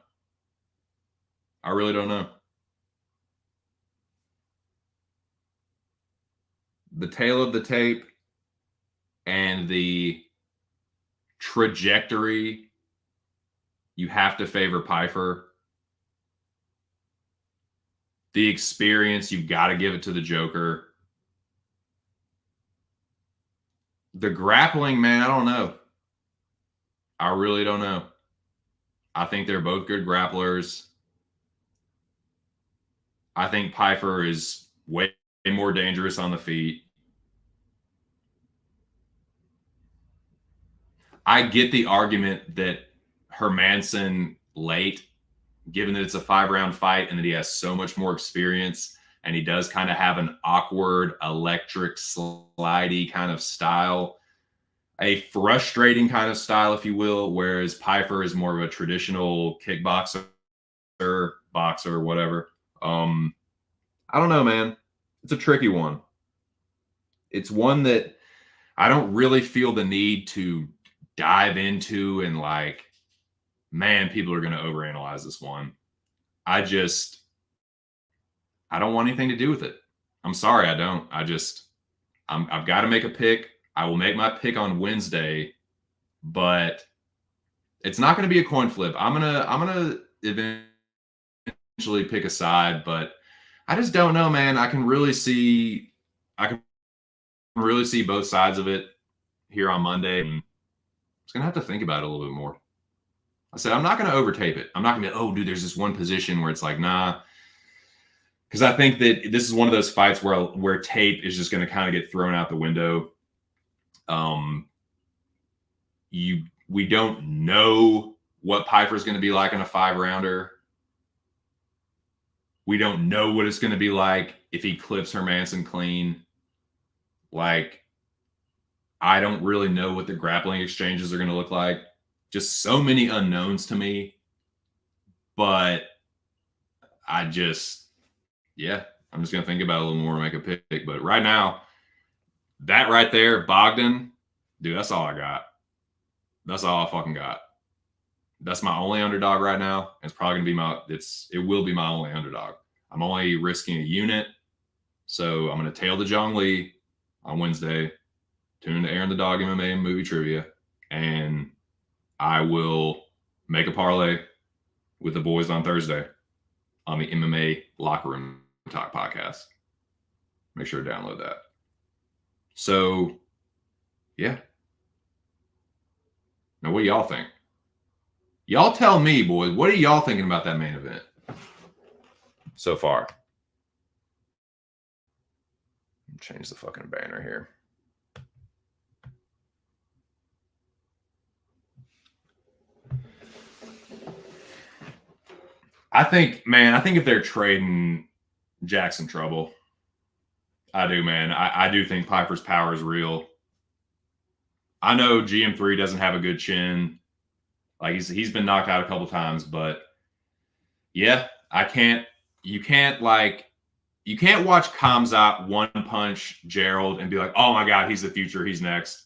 I really don't know. The tale of the tape and the trajectory, you have to favor Pyfer. The experience, you've got to give it to the Joker. The grappling, man, I don't know. I really don't know. I think they're both good grapplers. I think Pyfer is way more dangerous on the feet. I get the argument that Hermansson late, given that it's a 5-round fight and that he has so much more experience and he does kind of have an awkward, electric, slidey kind of style, a frustrating kind of style, if you will, whereas Pyfer is more of a traditional kickboxer, boxer, whatever. I don't know, man. It's a tricky one. It's one that I don't really feel the need to dive into and like, man, people are going to overanalyze this one. I don't want anything to do with it. I'm sorry, I don't. I've got to make a pick. I will make my pick on Wednesday, but it's not going to be a coin flip. I'm gonna eventually pick a side, but I just don't know, man. I can really see both sides of it here on Monday, and I'm just gonna have to think about it a little bit more. I said I'm not gonna overtape it. I'm not gonna be, oh, dude, there's this one position where it's like, nah. Because I think that this is one of those fights where tape is just going to kind of get thrown out the window. We don't know what Pyfer's going to be like in a 5-rounder. We don't know what it's going to be like if he clips Hermansson clean. Like, I don't really know what the grappling exchanges are going to look like. Just so many unknowns to me. But I'm just going to think about it a little more and make a pick. But right now, that right there, Bogdan, dude, that's all I got. That's all I fucking got. That's my only underdog right now. It's probably going to be it will be my only underdog. I'm only risking a unit. So I'm going to tail the Zhang Li on Wednesday. Tune in to Aaron the Dog MMA and Movie Trivia. And I will make a parlay with the boys on Thursday on the MMA Locker Room Talk podcast. Make sure to download that. So, yeah. Now, what do y'all think? Y'all tell me, boys. What are y'all thinking about that main event so far? Change the fucking banner here. I think if they're trading, Jackson trouble. I do, man. I do think Pyfer's power is real. I know GM3 doesn't have a good chin. Like he's been knocked out a couple times, but yeah, you can't watch Khamzat one punch Gerald and be like, oh my God, he's the future, he's next.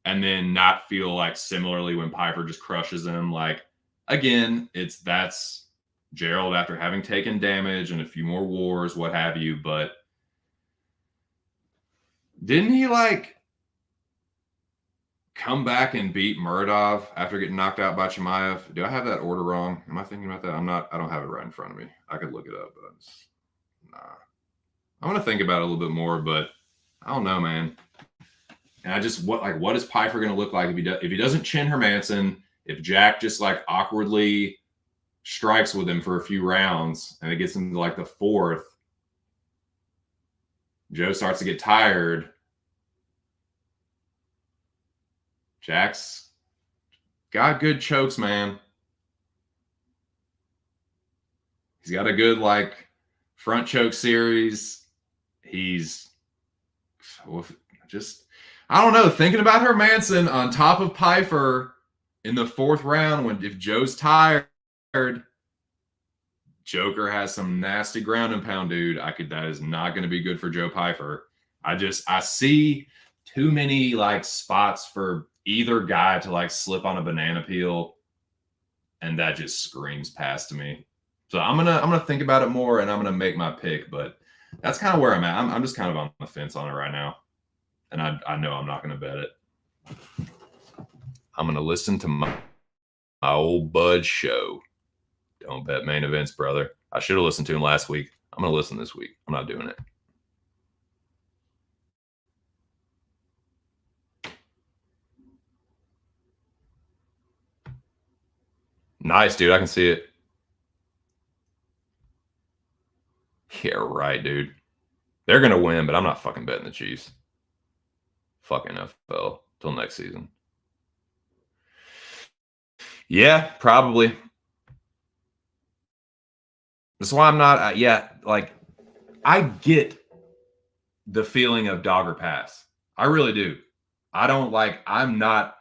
And then not feel like similarly when Pyfer just crushes him. Like, again, that's Gerald after having taken damage and a few more wars, what have you. But didn't he like come back and beat Muradov after getting knocked out by Chimaev? Do I have that order wrong? Am I thinking about that? I don't have it right in front of me. I could look it up, but nah. I'm gonna think about it a little bit more, but I don't know, man. And I just what is Pyfer going to look like if he doesn't chin Hermansson? If Jack just like awkwardly strikes with him for a few rounds and it gets into like the fourth, Joe starts to get tired. Jack's got good chokes, man. He's got a good like front choke series. He's just, I don't know, thinking about Hermansson on top of Pyfer in the fourth round if Joe's tired, Joker has some nasty ground and pound, dude. That is not going to be good for Joe Pyfer. I see too many like spots for either guy to like slip on a banana peel, and that just screams pass to me. So I'm gonna think about it more, and I'm gonna make my pick. But that's kind of where I'm at. I'm just kind of on the fence on it right now, and I know I'm not gonna bet it. I'm gonna listen to my old bud show. Don't bet main events, brother. I should have listened to him last week. I'm gonna listen this week. I'm not doing it. Nice, dude. I can see it. Yeah, right, dude. They're gonna win, but I'm not fucking betting the Chiefs. Fucking NFL till next season. Yeah, probably. That's why I'm not. Like I get the feeling of dog or pass. I really do. I don't like. I'm not.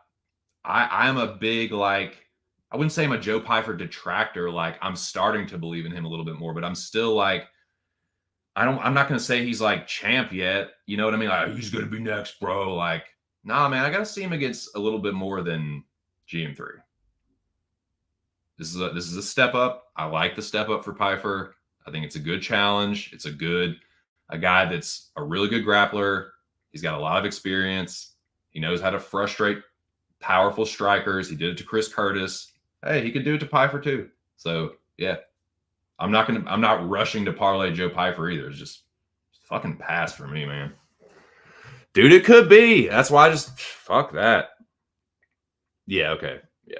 I'm a big like. I wouldn't say I'm a Joe Pyfer detractor. Like I'm starting to believe in him a little bit more, but I'm still like. I'm not gonna say he's like champ yet. You know what I mean? Like he's gonna be next, bro. Like, nah, man. I gotta see him against a little bit more than GM3. This is a step up. I like the step up for Pyfer. I think it's a good challenge. It's a guy that's a really good grappler. He's got a lot of experience. He knows how to frustrate powerful strikers. He did it to Chris Curtis. Hey, he could do it to Pyfer too. So yeah, I'm not rushing to parlay Joe Pyfer either. It's just fucking pass for me, man. Dude, it could be. That's why I just fuck that. Yeah, okay. Yeah.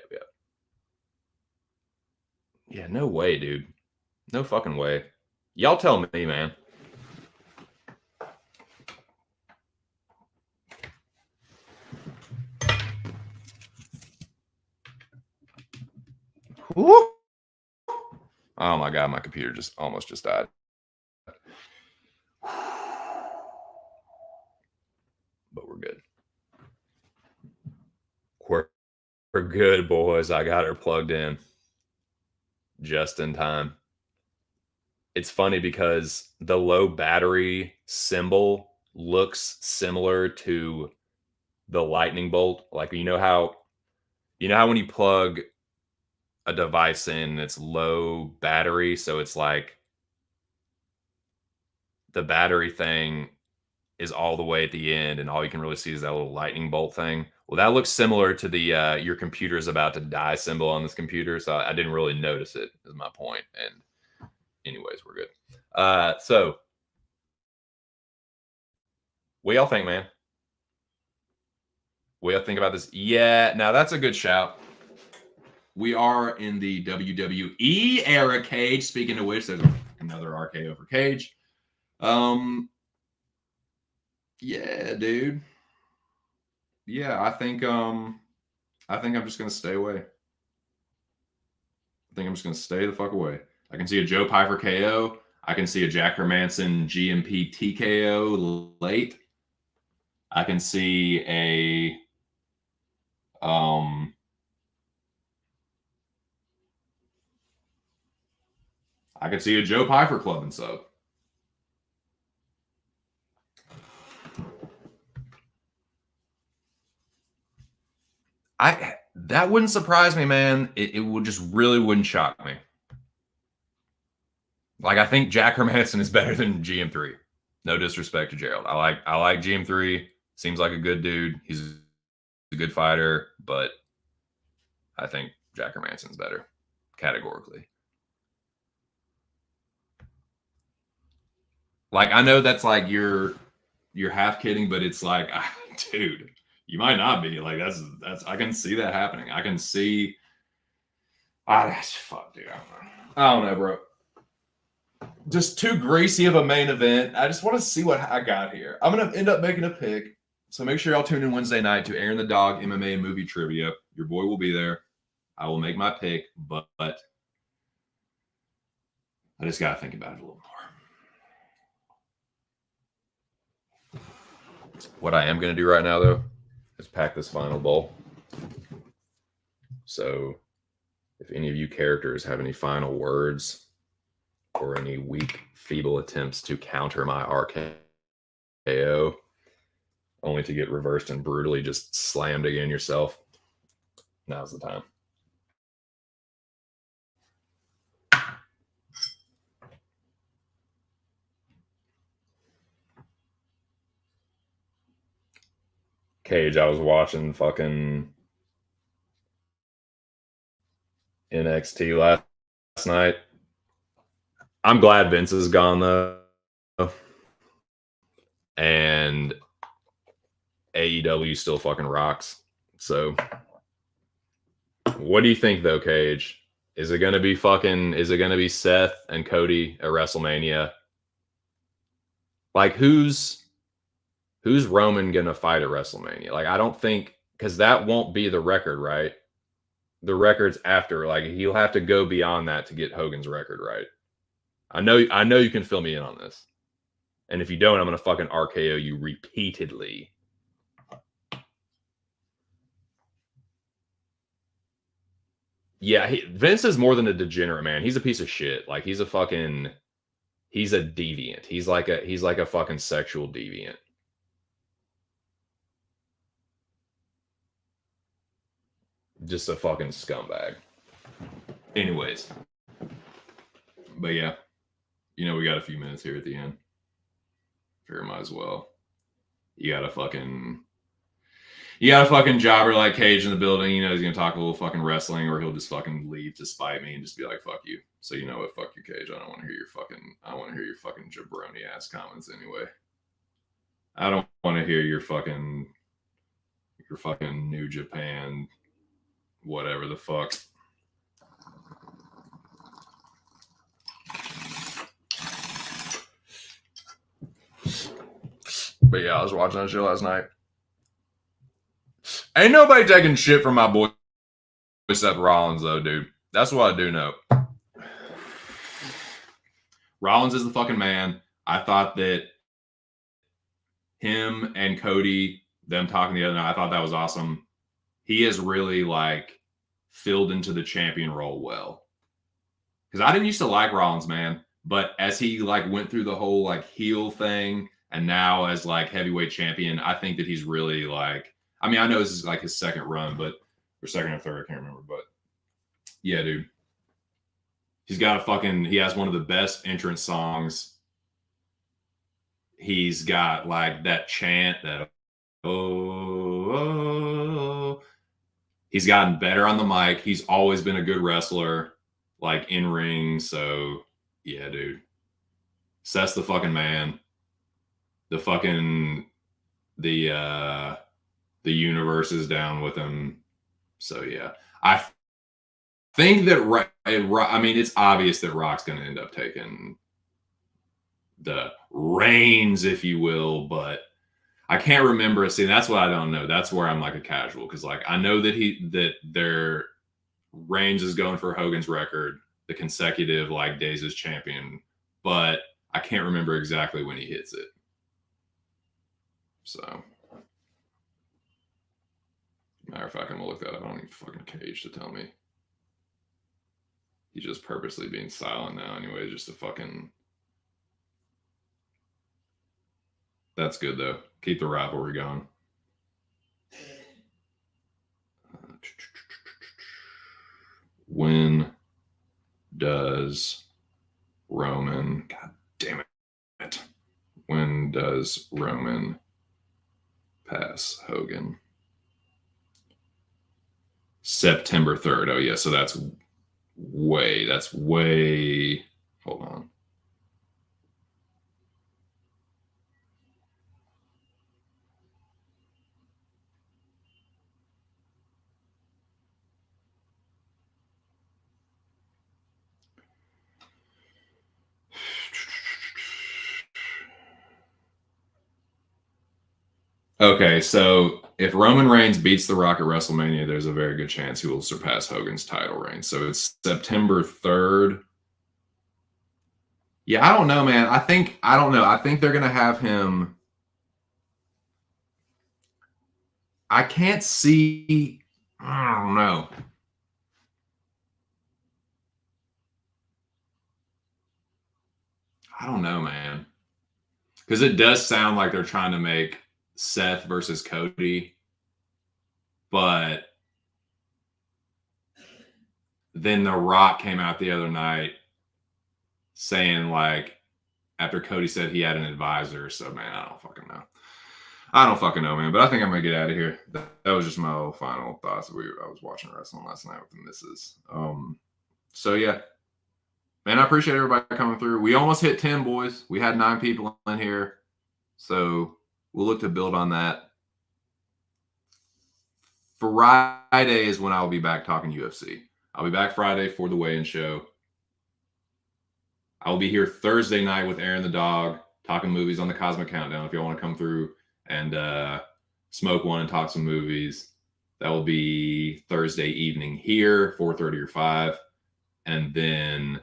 Yeah, no way, dude. No fucking way. Y'all tell me, man. Woo! Oh my God, my computer almost died. But we're good. We're good, boys. I got her plugged in just in time. It's funny because the low battery symbol looks similar to the lightning bolt. Like you know how when you plug a device in, it's low battery, so it's like the battery thing is all the way at the end, and all you can really see is that little lightning bolt thing. Well, that looks similar to the your computer is about to die symbol on this computer, so I didn't really notice it. Is my point. And anyways, we're good. So what y'all think, man? What y'all think about this? Yeah, now that's a good shout. We are in the WWE era cage. Speaking of which, there's another RKO for Cage. Yeah, dude. Yeah, I think I'm just gonna stay away. I think I'm just gonna stay the fuck away. I can see a Joe Pyfer KO. I can see a Jack Hermansson GMP TKO late. I can see a I could see a Joe Pyfer club and sub. That wouldn't surprise me, man. It would just really wouldn't shock me. Like, I think Jack Hermanson is better than GM3. No disrespect to Gerald. I like GM3. Seems like a good dude. He's a good fighter, but I think Jack Hermanson's better, categorically. Like, I know that's like you're half kidding, but it's like, dude, you might not be. Like, that's I can see that happening. I can see. Fuck, dude. I don't know, bro. Just too greasy of a main event. I just want to see what I got here. I'm gonna end up making a pick. So make sure y'all tune in Wednesday night to Aaron the Dog MMA and movie trivia. Your boy will be there. I will make my pick, but I just gotta think about it a little more. What I am gonna do right now, though, is pack this final bowl. So if any of you characters have any final words or any weak, feeble attempts to counter my RKO, only to get reversed and brutally just slammed again yourself, now's the time. Cage, I was watching fucking NXT last night. I'm glad Vince is gone, though. And AEW still fucking rocks. So what do you think, though, Cage? Is it gonna be Seth and Cody at WrestleMania? Like, who's Roman gonna fight at WrestleMania? Like, I don't think, because that won't be the record, right? The record's after. Like, he'll have to go beyond that to get Hogan's record, right? I know you can fill me in on this. And if you don't, I'm gonna fucking RKO you repeatedly. Yeah, Vince is more than a degenerate, man. He's a piece of shit. Like, he's a deviant. He's like a fucking sexual deviant. Just a fucking scumbag. Anyways. But yeah. We got a few minutes here at the end. Figure might as well. You got a fucking jobber like Cage in the building. He's gonna talk a little fucking wrestling, or he'll just fucking leave to spite me and just be like, "Fuck you." So you know what? Fuck you, Cage. I don't want to hear your fucking jabroni ass comments anyway. I don't want to hear your fucking New Japan, whatever the fuck. But yeah, I was watching that show last night. Ain't nobody taking shit from my boy Seth Rollins, though, dude. That's what I do know. Rollins is the fucking man. I thought that him and Cody, them talking the other night, I thought that was awesome. He has really like filled into the champion role well. Because I didn't used to like Rollins, man. But as he like went through the whole like heel thing, and now as like heavyweight champion, I think that he's really like, I mean, I know this is like his second run, but or second or third, I can't remember. But yeah, dude. He has one of the best entrance songs. He's got like that chant that, oh. He's gotten better on the mic. He's always been a good wrestler, like in ring. So yeah, dude. Seth's the fucking man. The universe is down with him. So yeah, I think that I mean, it's obvious that Rock's going to end up taking the reins, if you will, but I can't remember. See, that's what I don't know. That's where I'm like a casual, because like I know that their Reigns is going for Hogan's record, the consecutive like days as champion, but I can't remember exactly when he hits it. So, matter of fact, I'm gonna look that up. I don't need fucking Cage to tell me. He's just purposely being silent now anyway, just to fucking... That's good, though. Keep the rivalry going. When does Roman... God damn it. When does Roman pass Hogan? September 3rd. Oh, yeah. So that's way... Hold on. Okay, so if Roman Reigns beats The Rock at WrestleMania, there's a very good chance he will surpass Hogan's title reign. So it's September 3rd. Yeah, I don't know, man. I don't know. I think they're going to have him. I can't see. I don't know. I don't know, man. Because it does sound like they're trying to make Seth versus Cody. But then The Rock came out the other night saying, like, after Cody said he had an advisor. So, man, I don't fucking know. I don't fucking know, man. But I think I'm going to get out of here. That was just my little final thoughts. I was watching wrestling last night with the missus. So, yeah. Man, I appreciate everybody coming through. We almost hit 10, boys. We had 9 people in here. So we'll look to build on that. Friday is when I'll be back talking UFC. I'll be back Friday for the weigh-in show. I'll be here Thursday night with Aaron the Dog, talking movies on the Cosmic Countdown. If y'all want to come through and smoke one and talk some movies, that will be Thursday evening here, 4:30 or 5. And then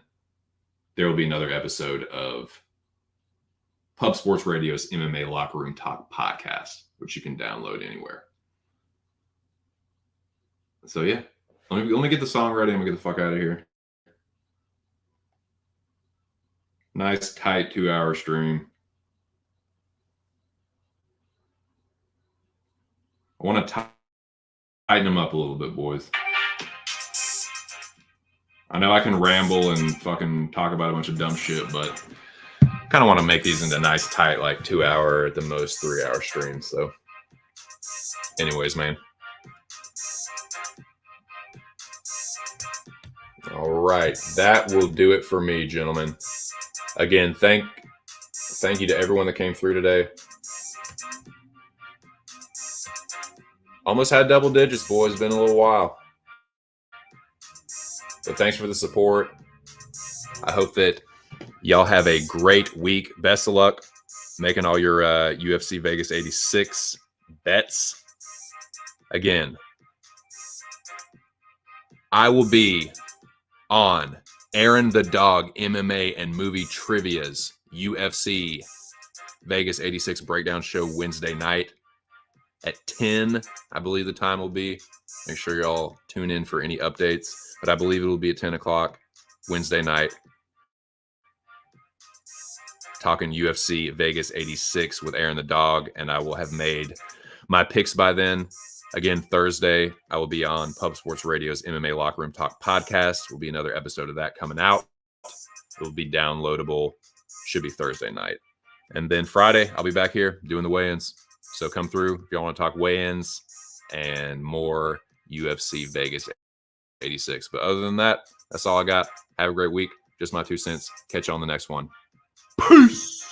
there will be another episode of Pub Sports Radio's MMA Locker Room Talk podcast, which you can download anywhere. So, yeah. Let me get the song ready. I'm going to get the fuck out of here. Nice, tight 2-hour stream. I want to tighten them up a little bit, boys. I know I can ramble and fucking talk about a bunch of dumb shit, but I kind of want to make these into nice, tight, like 2-hour, at the most 3-hour streams. So, anyways, man. All right, that will do it for me, gentlemen. Again, thank you to everyone that came through today. Almost had double digits, boys. It's been a little while. But thanks for the support. I hope that y'all have a great week. Best of luck making all your UFC Vegas 86 bets. Again, I will be on Aaron the Dog MMA and Movie Trivia's UFC Vegas 86 breakdown show Wednesday night at 10. I believe the time will be. Make sure y'all tune in for any updates. But I believe it will be at 10 o'clock Wednesday night. Talking UFC Vegas 86 with Aaron the Dog. And I will have made my picks by then. Again, Thursday, I will be on Pub Sports Radio's MMA Locker Room Talk podcast. Will be another episode of that coming out. It will be downloadable. Should be Thursday night. And then Friday, I'll be back here doing the weigh-ins. So come through if y'all want to talk weigh-ins and more UFC Vegas 86. But other than that, that's all I got. Have a great week. Just my 2 cents. Catch you on the next one. Peace.